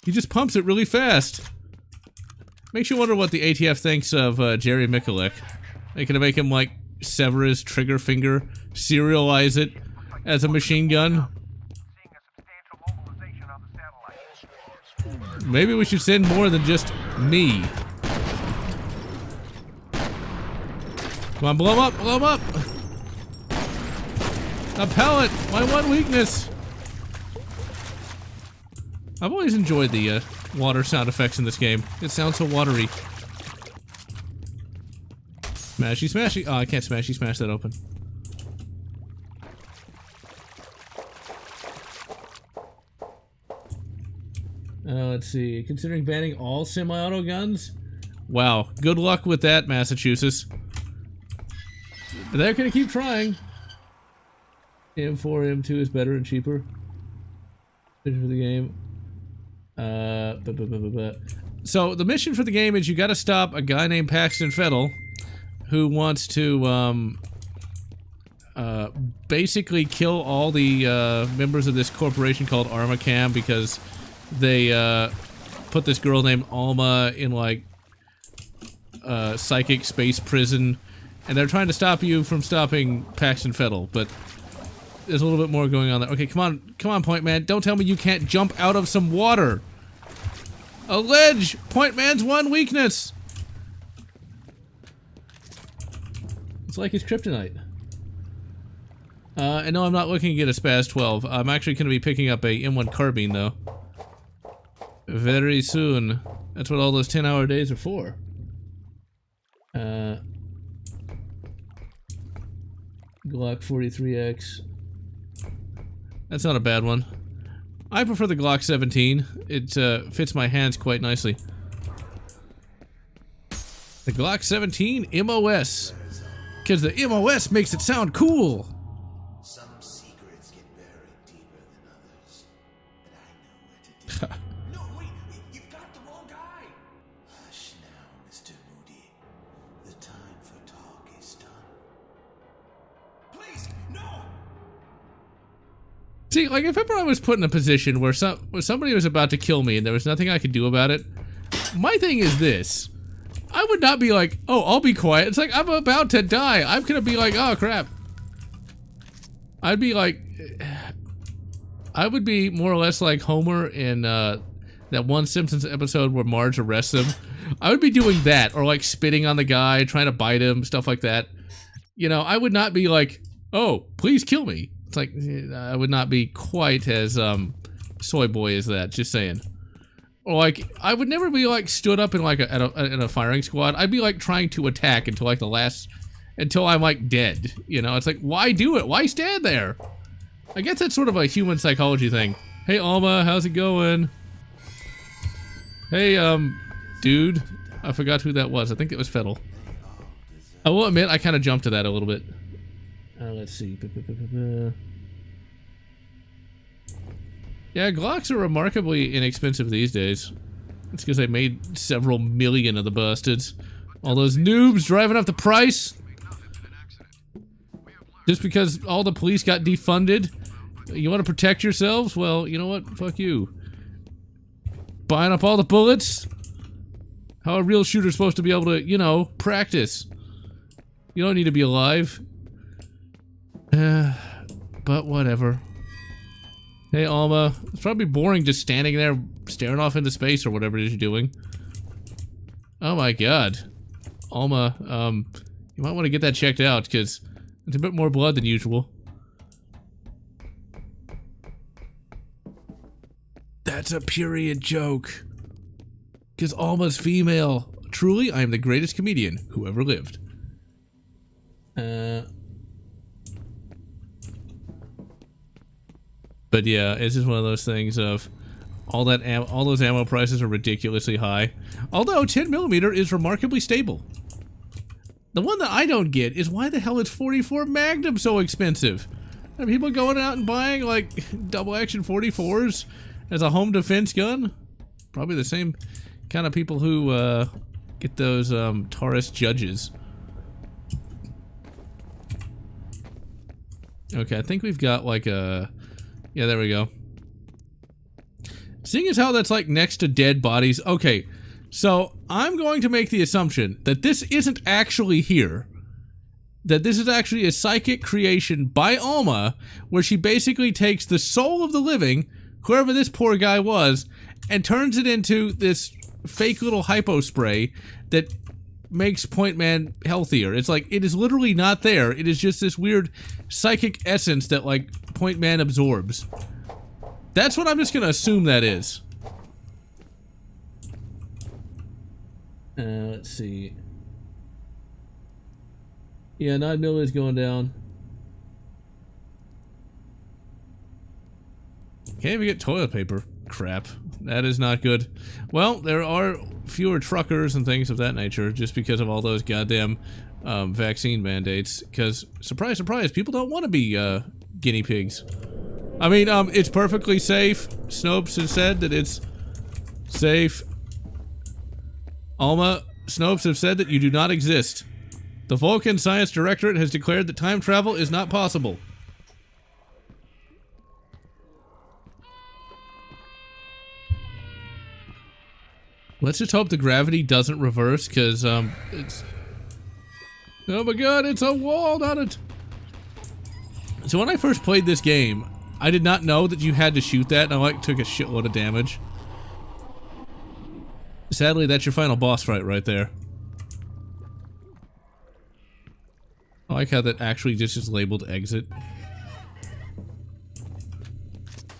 S1: He just pumps it really fast. Makes you wonder what the ATF thinks of Jerry Mikulek. They could make him, like, sever his trigger finger, serialize it as a machine gun. Maybe we should send more than just me. Come on, blow him up, blow him up! A pellet, my one weakness! I've always enjoyed the water sound effects in this game. It sounds so watery. Smashy, smashy. Oh, I can't smashy smash that open. Let's see. Considering banning all semi-auto guns? Wow. Good luck with that, Massachusetts. But they're gonna keep trying. M4, M2 is better and cheaper. Mission for the game. So the mission for the game is you gotta stop a guy named Paxton Fettel who wants to basically kill all the members of this corporation called Armacam because they put this girl named Alma in like psychic space prison, and they're trying to stop you from stopping Paxton Fettel, but there's a little bit more going on there. Okay, come on, Point Man. Don't tell me you can't jump out of some water. A ledge! Point Man's one weakness! It's like his kryptonite. And no, I'm not looking to get a Spaz 12. I'm actually going to be picking up a M1 carbine, though. Very soon. That's what all those 10-hour days are for. Glock 43X. That's not a bad one. I prefer the Glock 17. It fits my hands quite nicely. The Glock 17 MOS. Because the MOS makes it sound cool.
S7: Some secrets get buried deeper than others, but I know where to dig.
S5: No, wait, you've got the wrong guy.
S7: Hush now, Mr. Moody. The time for talk is done.
S5: Please, no.
S1: See, like, if ever I was put in a position where somebody was about to kill me and there was nothing I could do about it, my thing is this. I would not be like, oh, I'll be quiet. It's like, I'm about to die. I'm gonna be like, oh, crap. I'd be like... I would be more or less like Homer in that one Simpsons episode where Marge arrests him. I would be doing that, or like spitting on the guy, trying to bite him, stuff like that. You know, I would not be like, oh, please kill me. It's like, I would not be quite as soy boy as that, just saying. Or like, I would never be like stood up in like in a firing squad. I'd be like trying to attack until like until I'm like dead. You know, it's like, why do it? Why stand there? I guess that's sort of a human psychology thing. Hey Alma, how's it going? Hey, dude. I forgot who that was. I think it was Fettel. I will admit, I kind of jumped to that a little bit. Let's see. Yeah, Glocks are remarkably inexpensive these days. It's because they made several million of the bastards. All those noobs driving up the price. Just because all the police got defunded. You want to protect yourselves? Well, you know what? Fuck you. Buying up all the bullets? How a real shooter's supposed to be able to, you know, practice. You don't need to be alive. But whatever. Hey, Alma. It's probably boring just standing there staring off into space or whatever it is you're doing. Oh my god. Alma, you might want to get that checked out because it's a bit more blood than usual. That's a period joke. Because Alma's female. Truly, I am the greatest comedian who ever lived. But yeah, it's just one of those things of all those ammo prices are ridiculously high. Although 10mm is remarkably stable. The one that I don't get is why the hell is 44 Magnum so expensive? Are people going out and buying like double action 44s as a home defense gun? Probably the same kind of people who get those Taurus Judges. Okay, I think we've got like a... Yeah, there we go. Seeing as how that's like next to dead bodies. Okay, so I'm going to make the assumption that this isn't actually here. That this is actually a psychic creation by Alma, where she basically takes the soul of the living, whoever this poor guy was, and turns it into this fake little hypo spray that makes Point Man healthier. It's like, it is literally not there. It is just this weird psychic essence that like Point Man absorbs. That's what I'm just gonna assume that is. Let's see. Yeah, 9mm is going down. Can't even get toilet paper. Crap. That is not good. Well, there are fewer truckers and things of that nature just because of all those goddamn vaccine mandates. Because, surprise, surprise, people don't want to be guinea pigs. I mean, it's perfectly safe. Snopes has said that it's safe. Alma, Snopes have said that you do not exist. The Vulcan Science Directorate has declared that time travel is not possible. Let's just hope the gravity doesn't reverse, because, it's... Oh my god, it's a wall, not it! So when I first played this game, I did not know that you had to shoot that, and I, like, took a shitload of damage. Sadly, that's your final boss fight right there. I like how that actually just is labeled exit.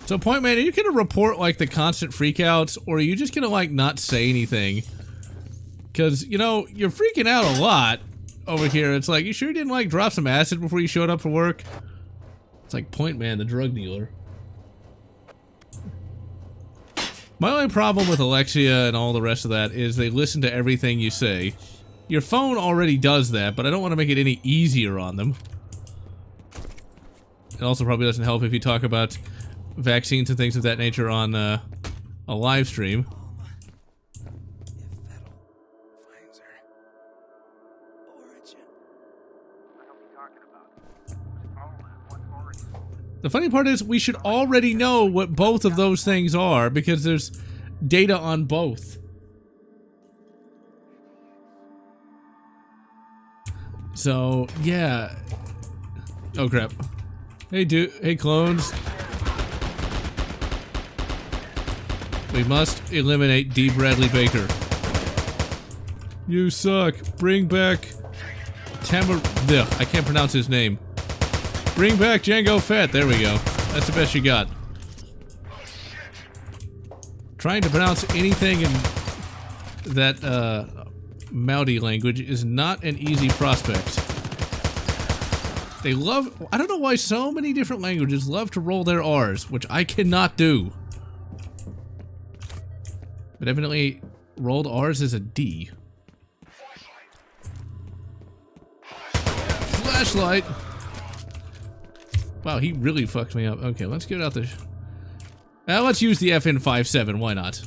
S1: So, Point Man, are you gonna report, like, the constant freakouts, or are you just gonna, like, not say anything? Because, you know, you're freaking out a lot over here. It's like, you sure you didn't, like, drop some acid before you showed up for work? It's like Point Man, the drug dealer. My only problem with Alexia and all the rest of that is they listen to everything you say. Your phone already does that, but I don't want to make it any easier on them. It also probably doesn't help if you talk about vaccines and things of that nature on a live stream. The funny part is we should already know what both of those things are because there's data on both. So, yeah. Oh crap. Hey dude, hey clones. We must eliminate D. Bradley Baker. You suck. Bring back I can't pronounce his name. Bring back Django Fett. There we go. That's the best you got. Trying to pronounce anything in that Maori language is not an easy prospect. They love... I don't know why so many different languages love to roll their R's, which I cannot do. But evidently, rolled R's is a D. Flashlight! Wow, he really fucked me up. Okay, let's get out the... let's use the FN57, why not?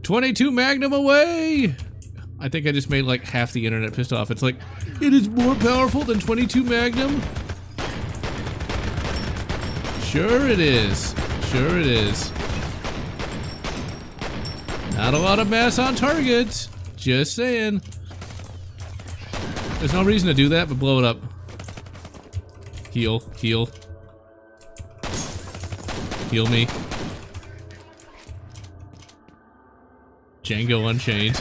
S1: 22 Magnum away! I think I just made like half the internet pissed off. It's like, it is more powerful than 22 Magnum? Sure it is. Sure it is. Not a lot of mass on target. Just saying. There's no reason to do that, but blow it up. Heal, heal. Heal me. Django Unchained.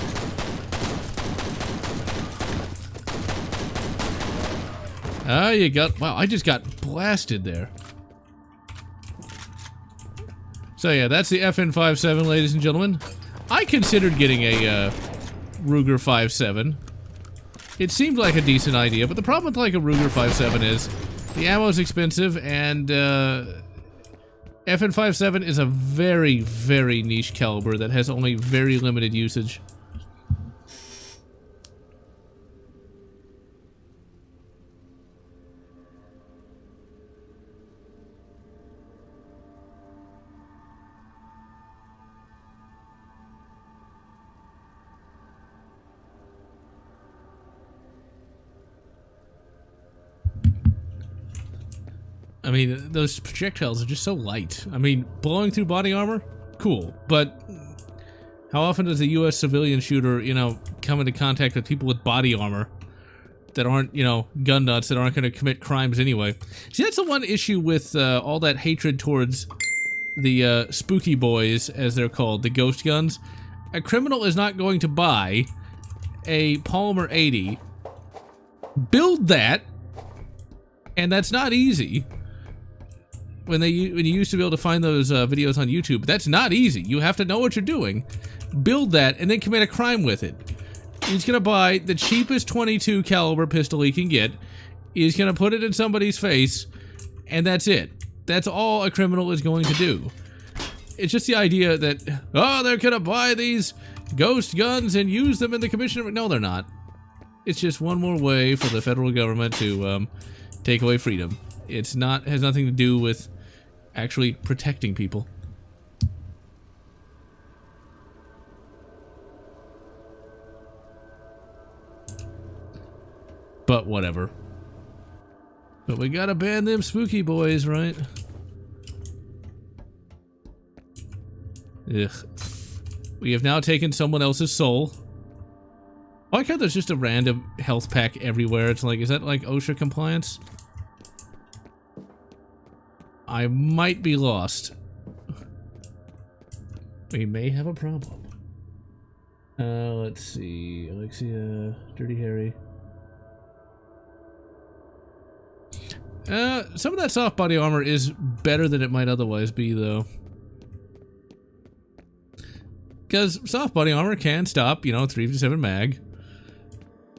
S1: Ah, you got... Wow, I just got blasted there. So yeah, that's the FN57, ladies and gentlemen. I considered getting a Ruger 5.7. It seemed like a decent idea, but the problem with like a Ruger 5.7 is the ammo is expensive, and FN57 is a very, very niche caliber that has only very limited usage. I mean, those projectiles are just so light. I mean, blowing through body armor? Cool. But how often does a U.S. civilian shooter, you know, come into contact with people with body armor that aren't, you know, gun nuts, that aren't going to commit crimes anyway? See, that's the one issue with all that hatred towards the spooky boys, as they're called, the ghost guns. A criminal is not going to buy a Polymer 80, build that, and that's not easy. When you used to be able to find those videos on YouTube, that's not easy. You have to know what you're doing, build that, and then commit a crime with it. He's gonna buy the cheapest 22 caliber pistol he can get. He's gonna put it in somebody's face, and that's it. That's all a criminal is going to do. It's just the idea that, oh, they're gonna buy these ghost guns and use them in the commission of... No, they're not. It's just one more way for the federal government to take away freedom. It's not, has nothing to do with actually protecting people. But whatever. But we gotta ban them spooky boys, right? Ugh. We have now taken someone else's soul. I like how there's just a random health pack everywhere. It's like, is that like OSHA compliance? I might be lost. We may have a problem. Let's see. Alexia, Dirty Harry. Some of that soft body armor is better than it might otherwise be, though. Because soft body armor can stop, 357 mag.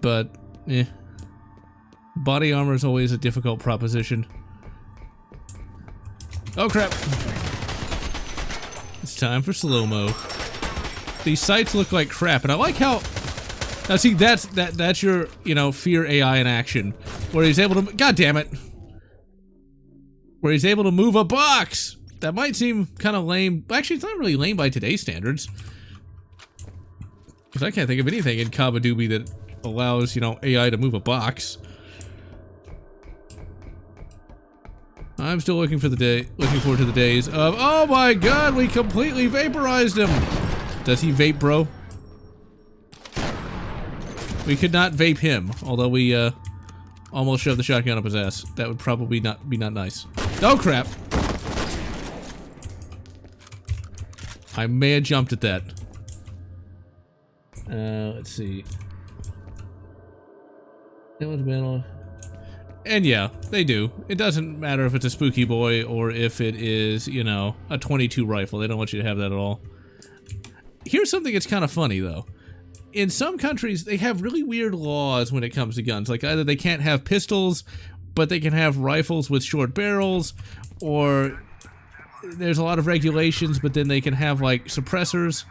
S1: But, body armor is always a difficult proposition. Oh crap! It's time for slow-mo. These sights look like crap, and I like how... Now see, that's your, fear AI in action. Where he's able to... God damn it! Where he's able to move a box! That might seem kind of lame. Actually, it's not really lame by today's standards. Because I can't think of anything in Kabadoobie that allows, AI to move a box. I'm still looking forward to the days of, oh my god, we completely vaporized him! Does he vape, bro? We could not vape him, although we, almost shoved the shotgun up his ass. That would probably not be nice. Oh crap! I may have jumped at that. Let's see. And yeah, they do. It doesn't matter if it's a spooky boy or if it is, a 22 rifle. They don't want you to have that at all. Here's something that's kind of funny, though. In some countries, they have really weird laws when it comes to guns. Like, either they can't have pistols, but they can have rifles with short barrels, or there's a lot of regulations, but then they can have, like, suppressors.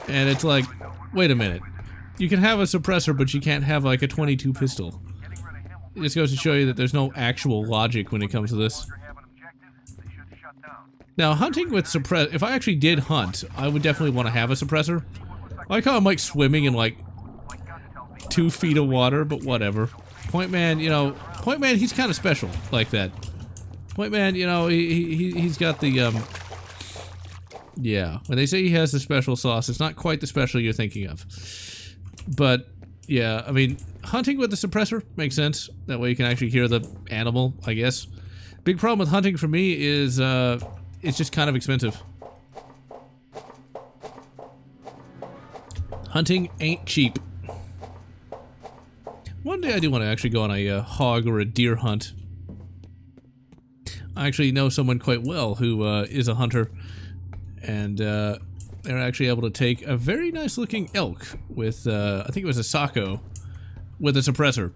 S1: And it's like, wait a minute. You can have a suppressor, but you can't have, like, a 22 pistol. It just goes to show you that there's no actual logic when it comes to this. Now, hunting with suppress... If I actually did hunt, I would definitely want to have a suppressor. I like how I'm, like, swimming in, like, 2 feet of water, but whatever. Point Man, Point Man, he's kind of special like that. Point Man, he's got the, yeah, when they say he has the special sauce, it's not quite the special you're thinking of. But, yeah, I mean, hunting with the suppressor makes sense. That way you can actually hear the animal, I guess. Big problem with hunting for me is, it's just kind of expensive. Hunting ain't cheap. One day I do want to actually go on a hog or a deer hunt. I actually know someone quite well who is a hunter. And they're actually able to take a very nice looking elk with, I think it was a Sako, with a suppressor.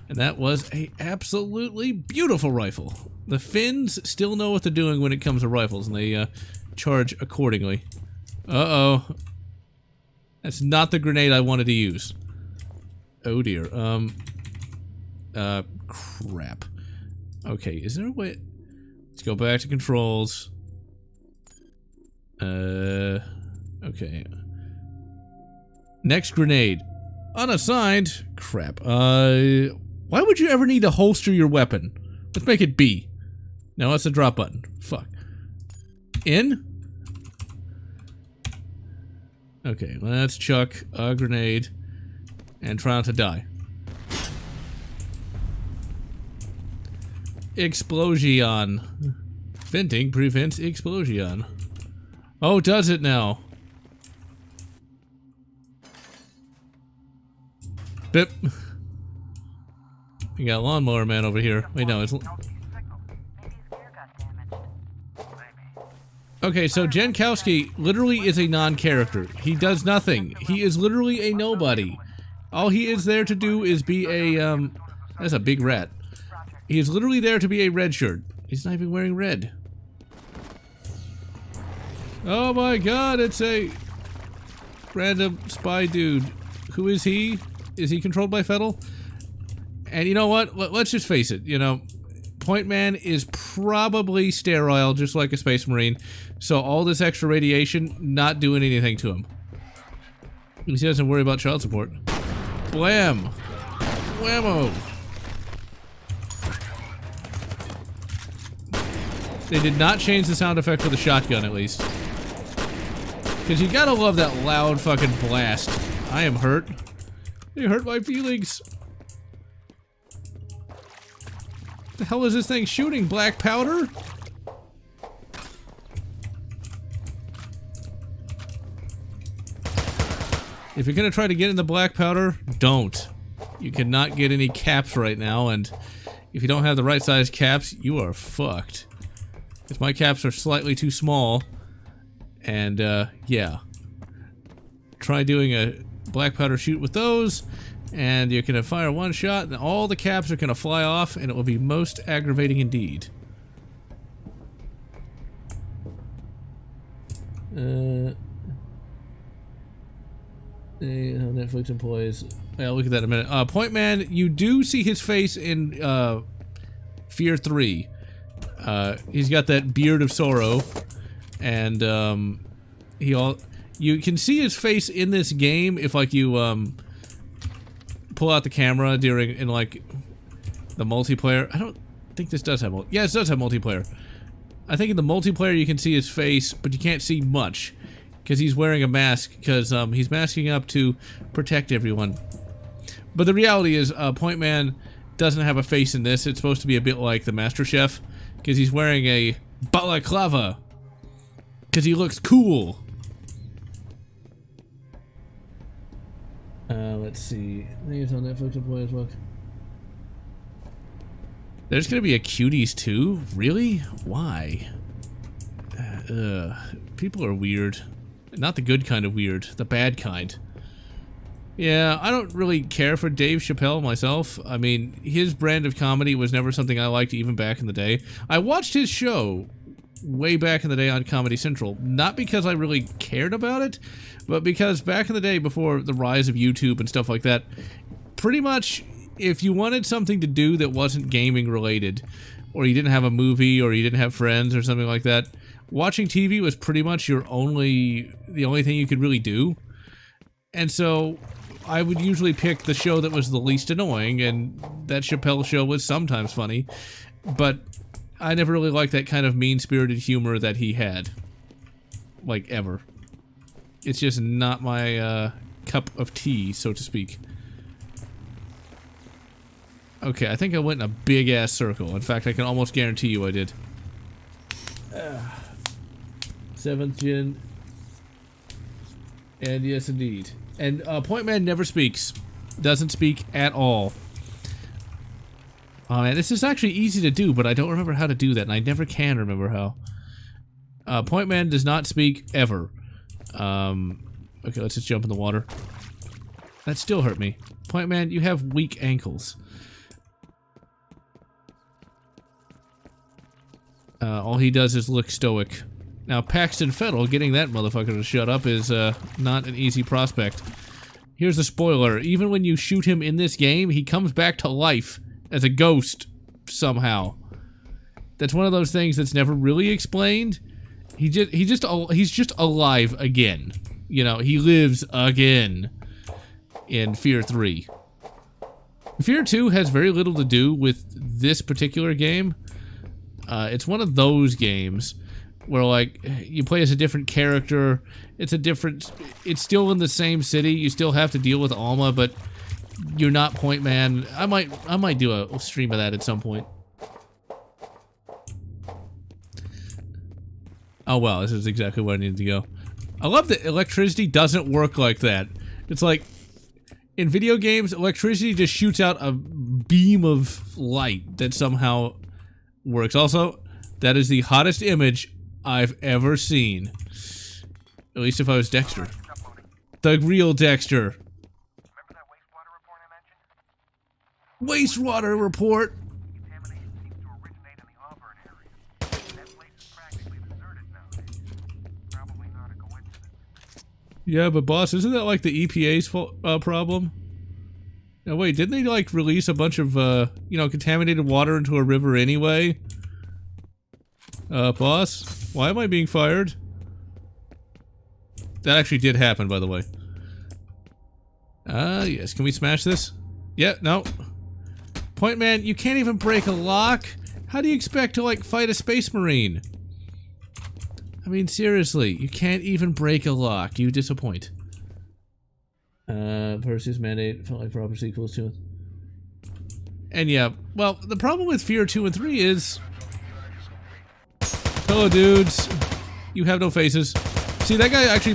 S1: And that was a absolutely beautiful rifle. The Finns still know what they're doing when it comes to rifles, and they charge accordingly. Uh-oh. That's not the grenade I wanted to use. Oh dear. Crap. Okay, is there a way... Let's go back to controls. Okay. Next grenade. Unassigned. Crap. Why would you ever need to holster your weapon? Let's make it B. No, that's the drop button. Fuck. In? Okay, let's chuck a grenade and try not to die. Explosion. Venting prevents explosion. Oh, does it now? Bip. You got Lawnmower Man over here. Wait, no, it's... Okay, so Jankowski literally is a non-character. He does nothing. He is literally a nobody. All he is there to do is be a, that's a big rat. He is literally there to be a red shirt. He's not even wearing red. Oh my god, it's a random spy dude. Who is he? Is he controlled by Fettel? And you know what? Let's just face it, Point Man is probably sterile, just like a Space Marine. So all this extra radiation, not doing anything to him. At least he doesn't worry about child support. Blam! Whammo! They did not change the sound effect for the shotgun, at least. Because you gotta love that loud fucking blast. I am hurt. They hurt my feelings. The hell is this thing shooting? Black powder? If you're gonna try to get in the black powder, don't. You cannot get any caps right now, and if you don't have the right size caps, you are fucked. Because my caps are slightly too small, and yeah. Try doing a black powder shoot with those, and you're gonna fire one shot, and all the caps are gonna fly off, and it will be most aggravating indeed. Netflix employees. Yeah, I'll look at that in a minute. Point Man, you do see his face in Fear 3. He's got that beard of sorrow, and you can see his face in this game if like you pull out the camera in like the multiplayer. I don't think this does have yeah, it does have multiplayer. I think in the multiplayer you can see his face, but you can't see much because he's wearing a mask because he's masking up to protect everyone. But the reality is Point Man doesn't have a face in this. It's supposed to be a bit like the Master Chef because he's wearing a balaclava because he looks cool. Let's see. I think it's on Netflix employees. Look. There's gonna be a Cuties too? Really? Why? People are weird. Not the good kind of weird, the bad kind. Yeah, I don't really care for Dave Chappelle myself. I mean, his brand of comedy was never something I liked even back in the day. I watched his show way back in the day on Comedy Central, not because I really cared about it, but because back in the day before the rise of YouTube and stuff like that, pretty much if you wanted something to do that wasn't gaming related, or you didn't have a movie, or you didn't have friends or something like that, watching TV was pretty much the only thing you could really do. And so I would usually pick the show that was the least annoying, and that Chappelle show was sometimes funny, but I never really liked that kind of mean-spirited humor that he had. Like, ever. It's just not my cup of tea, so to speak. Okay, I think I went in a big-ass circle. In fact, I can almost guarantee you I did. 7th gen. And yes, indeed. And Point Man never speaks. Doesn't speak at all. Oh man, this is actually easy to do, but I don't remember how to do that, and I never can remember how. Point Man does not speak ever. Okay, let's just jump in the water. That still hurt me. Point Man, you have weak ankles. All he does is look stoic. Now, Paxton Fettel, getting that motherfucker to shut up is not an easy prospect. Here's the spoiler. Even when you shoot him in this game, he comes back to life as a ghost somehow. That's one of those things that's never really explained. He's just alive again. You know, he lives again in Fear 3. Fear 2 has very little to do with this particular game. It's one of those games where, like, you play as a different character. It's still in the same city. You still have to deal with Alma, but you're not Point Man. I might do a stream of that at some point. Oh well, this is exactly where I needed to go. I love that electricity doesn't work like that. It's like, in video games, electricity just shoots out a beam of light that somehow works. Also, that is the hottest image I've ever seen. At least if I was Dexter. The real Dexter.
S2: Remember that wastewater
S1: Wastewater
S2: report I mentioned?
S1: report.
S2: Contamination seems to originate in the Auburn area. That place is practically deserted nowadays. Probably not a coincidence.
S1: Yeah, but boss, isn't that like the EPA's problem? Now wait, didn't they like release a bunch of, you know, contaminated water into a river anyway? Boss? Why am I being fired? That actually did happen, by the way. Yes, can we smash this? Yeah, no. Point Man, you can't even break a lock? How do you expect to, like, fight a space marine? I mean, seriously, you can't even break a lock. You disappoint. Perseus Mandate felt like proper sequels to it. And yeah, well, the problem with Fear 2 and 3 is... Hello, dudes. You have no faces. See, that guy actually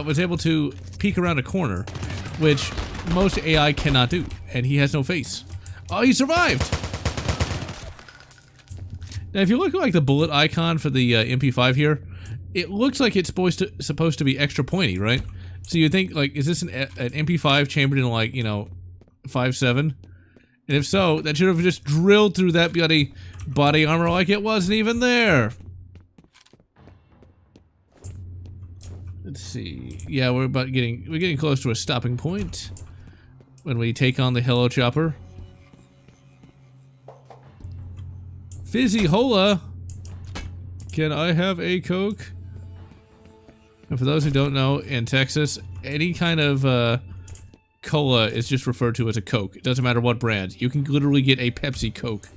S1: was able to peek around a corner. which most AI cannot do, and he has no face. Oh, he survived! Now, if you look at like the bullet icon for the MP5 here, it looks like it's supposed to be extra pointy, right? So you think, like, is this an MP5 chambered in, like, you know, 5.7? And if so, that should have just drilled through that bloody body armor like it wasn't even there. Let's see. Yeah, we're getting close to a stopping point when we take on the Hello Chopper. Fizzy Hola! Can I have a Coke? And for those who don't know, in Texas, any kind of cola is just referred to as a Coke. It doesn't matter what brand. You can literally get a Pepsi Coke.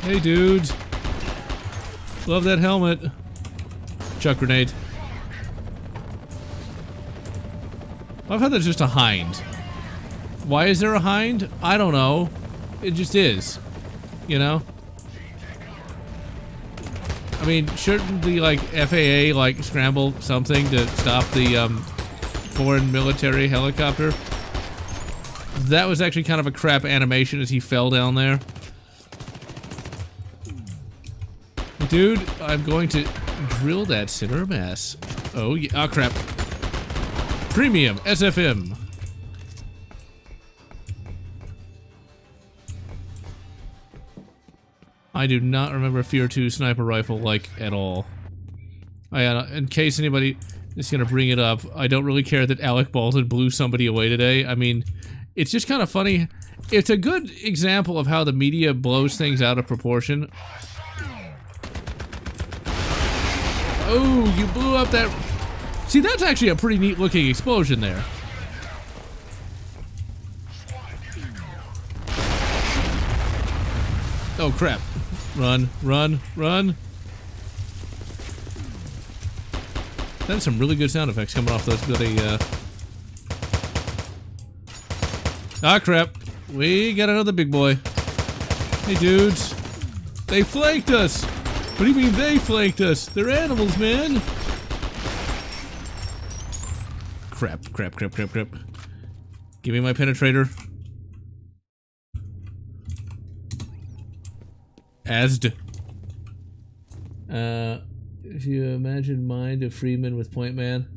S1: Hey, dude. Love that helmet. Chuck grenade. I've had that's just a hind. Why is there a hind? I don't know. It just is. You know? I mean, shouldn't the, like, FAA, like, scramble something to stop the, foreign military helicopter? That was actually kind of a crap animation as he fell down there. Dude, I'm going to drill that center mass. Oh, yeah. Oh, crap. Premium SFM. I do not remember Fear 2 sniper rifle, like, at all. In case anybody is gonna bring it up, I don't really care that Alec Baldwin blew somebody away today. I mean, it's just kind of funny. It's a good example of how the media blows things out of proportion. Oh, you blew up that... See, that's actually a pretty neat looking explosion there. Oh, crap. Run, run, run. That's some really good sound effects coming off those bloody, Ah, crap. We got another big boy. Hey, dudes. They flanked us! What do you mean they flanked us? They're animals, man! Crap, crap, crap, crap, crap. Give me my penetrator. Asd. If you imagine Mind of Freeman with Point Man.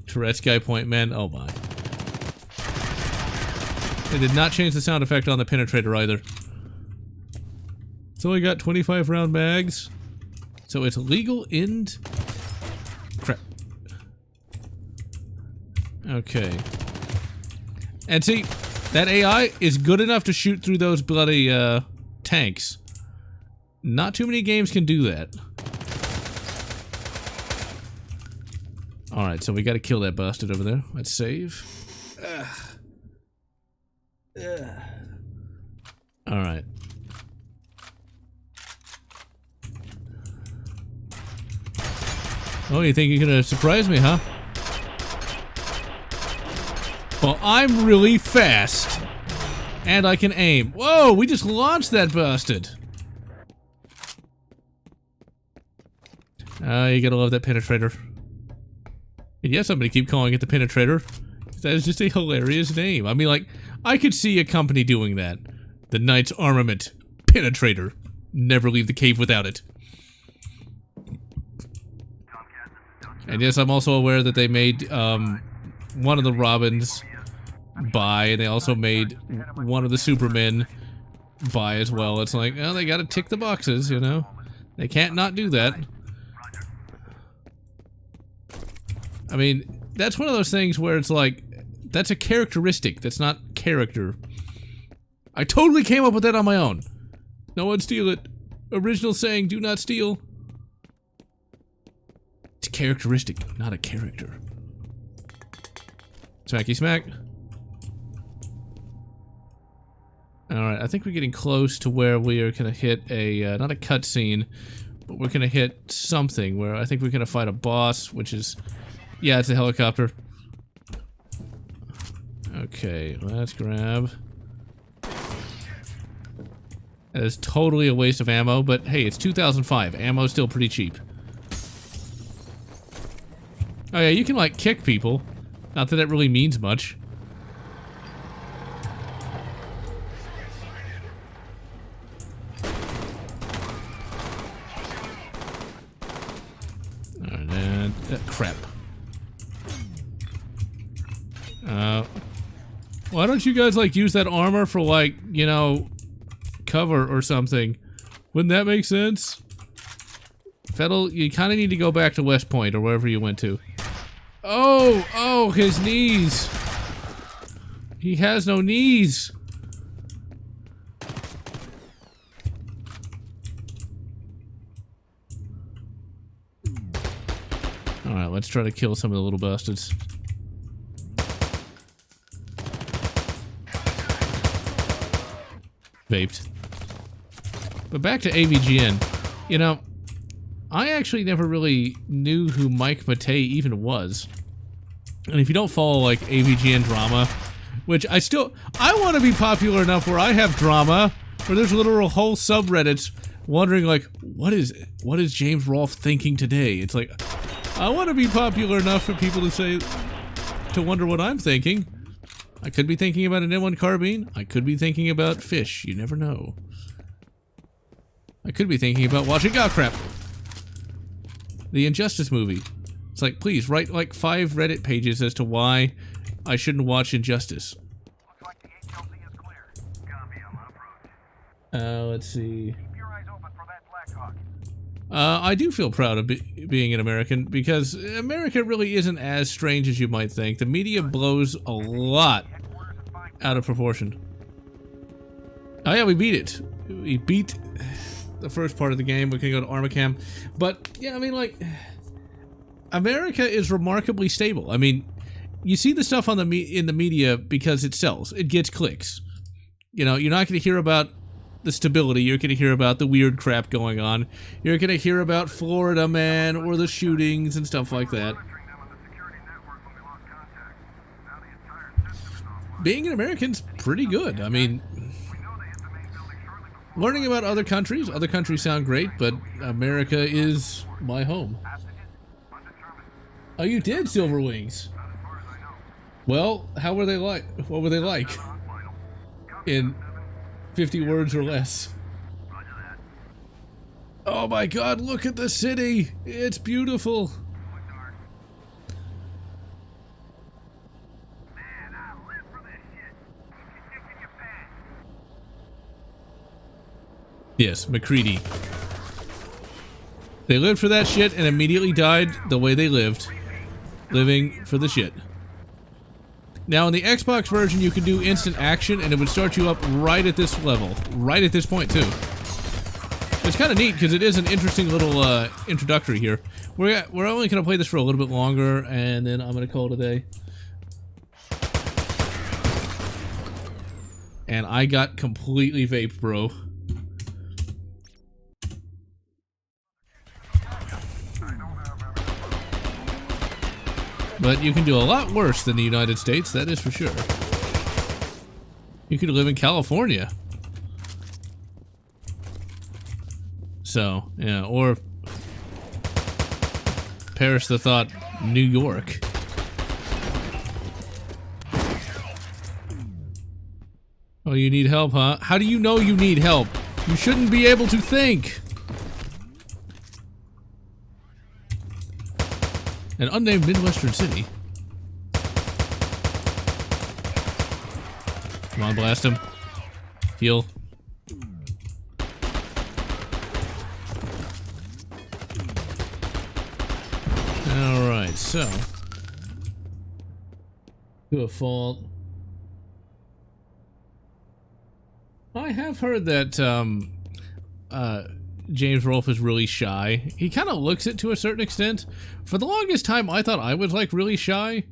S1: Tourette's guy Point Man. Oh my. They did not change the sound effect on the penetrator either. It's only got 25 round mags. So it's legal in... Crap. Okay. And see, that AI is good enough to shoot through those bloody, tanks. Not too many games can do that. Alright, so we gotta kill that bastard over there. Let's save. Alright. Oh, you think you're gonna surprise me, huh? Well, I'm really fast. And I can aim. Whoa, we just launched that bastard. You gotta love that penetrator. And yes, I'm gonna keep calling it the penetrator. That is just a hilarious name. I mean, like, I could see a company doing that. The Knight's Armament. Penetrator. Never leave the cave without it. And yes, I'm also aware that they made, one of the Robins buy, and they also made one of the Supermen buy as well. It's like, well, they gotta tick the boxes, you know? They can't not do that. I mean, that's one of those things where it's like, that's a characteristic, that's not character. I totally came up with that on my own. No one steal it. Original saying, do not steal. It's a characteristic, not a character. Smacky smack. Alright, I think we're getting close to where we are gonna hit a, not a cutscene, but we're gonna hit something where I think we're gonna fight a boss, which is... Yeah, it's a helicopter. Okay, let's grab. That is totally a waste of ammo, but hey, it's 2005. Ammo's still pretty cheap. Oh yeah, you can like kick people. Not that that really means much. Alright, crap. Why don't you guys, like, use that armor for, like, you know, cover or something? Wouldn't that make sense? Fettel, you kind of need to go back to West Point or wherever you went to. Oh, his knees. He has no knees. Alright, let's try to kill some of the little bastards. Vaped. But back to AVGN. You know, I actually never really knew who Mike Matei even was. And if you don't follow, like, AVGN drama, which I want to be popular enough where I have drama, where there's literal whole subreddits wondering, like, what is James Rolfe thinking today? It's like, I want to be popular enough for people to wonder what I'm thinking. I could be thinking about an M1 carbine. I could be thinking about fish. You never know. I could be thinking about watching, oh crap, the Injustice movie. It's like, please write like 5 Reddit pages as to why I shouldn't watch Injustice.
S2: Looks like the HLZ is clear. Copy, I'm on approach.
S1: Let's see.
S2: Keep your eyes open for that Blackhawk.
S1: I do feel proud of being an American, because America really isn't as strange as you might think. The media blows a lot out of proportion. Oh yeah, we beat it. We beat the first part of the game. We can go to Armacam. But, yeah, I mean, like, America is remarkably stable. I mean, you see the stuff on in the media because it sells. It gets clicks. You know, you're not going to hear about the stability. You're going to hear about the weird crap going on. You're going to hear about Florida Man or the shootings and stuff like that. Being an American's pretty good. I mean, learning about other countries sound great, but America is my home. Oh, you did Silver Wings. Well, how were they like? What were they like? In 50 words or less. Oh my god, look at the city! It's beautiful!
S2: Man, I live for this shit. Keep kicking your pants.
S1: Yes, McCready. They lived for that shit and immediately died the way they lived. Living for the shit. Now, in the Xbox version, you can do instant action, and it would start you up right at this level. Right at this point, too. It's kind of neat, because it is an interesting little introductory here. We're only going to play this for a little bit longer, and then I'm going to call it a day. And I got completely vaped, bro. But you can do a lot worse than the United States, that is for sure. You could live in California. So, yeah, or perish the thought, New York. Oh, you need help, huh? How do you know you need help? You shouldn't be able to think. An unnamed Midwestern city. Come on, blast him. Heal. Alright, so. To a fault. I have heard that, James Rolfe is really shy. He kind of looks it to a certain extent. For the longest time, I thought I was, like, really shy.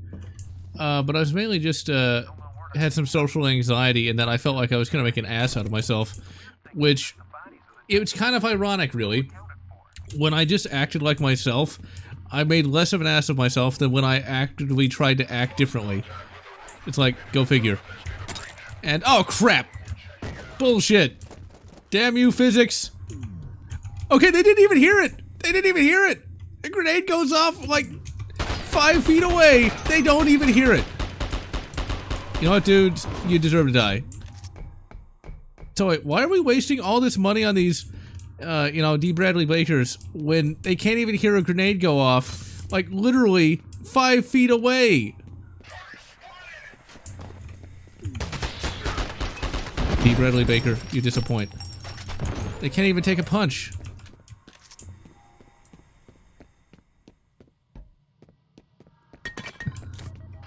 S1: But I was mainly just, had some social anxiety, and then I felt like I was gonna make an ass out of myself. Which, it was kind of ironic, really. When I just acted like myself, I made less of an ass of myself than when I actively tried to act differently. It's like, go figure. And, oh crap! Bullshit! Damn you, physics! Okay, they didn't even hear it! They didn't even hear it! The grenade goes off, like, 5 feet away. They don't even hear it. You know what, dudes? You deserve to die. So wait, why are we wasting all this money on these, you know, D. Bradley Bakers when they can't even hear a grenade go off, like literally 5 feet away? D. Bradley Baker, you disappoint. They can't even take a punch.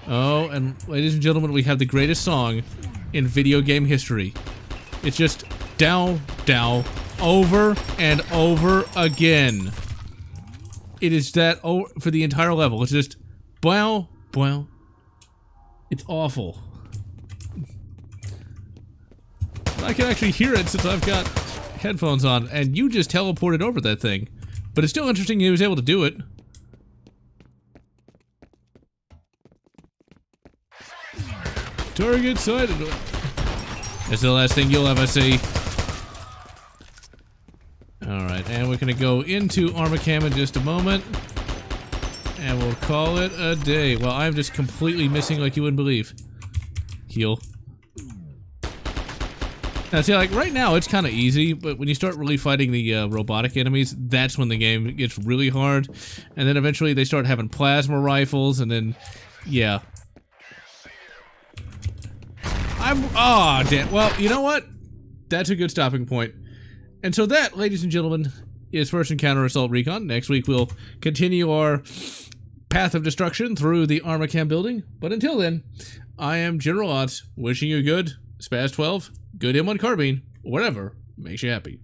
S1: Oh, and ladies and gentlemen, we have the greatest song in video game history. It's just dow, dow, over and over again. It is that for the entire level. It's just bow, bow. It's awful. I can actually hear it since I've got headphones on, and you just teleported over that thing. But it's still interesting he was able to do it. Target sighted. That's the last thing you'll ever see. Alright, and we're gonna go into Armacam in just a moment. And we'll call it a day. Well, I'm just completely missing like you wouldn't believe. Heal. Now, see, like, right now it's kind of easy, but when you start really fighting the robotic enemies, that's when the game gets really hard. And then eventually they start having plasma rifles, and then, yeah. Aw, damn. Well, you know what? That's a good stopping point. And so that, ladies and gentlemen, is First Encounter Assault Recon. Next week we'll continue our path of destruction through the Armacam building. But until then, I am General Lotz, wishing you good Spaz 12, good M1 carbine, whatever makes you happy.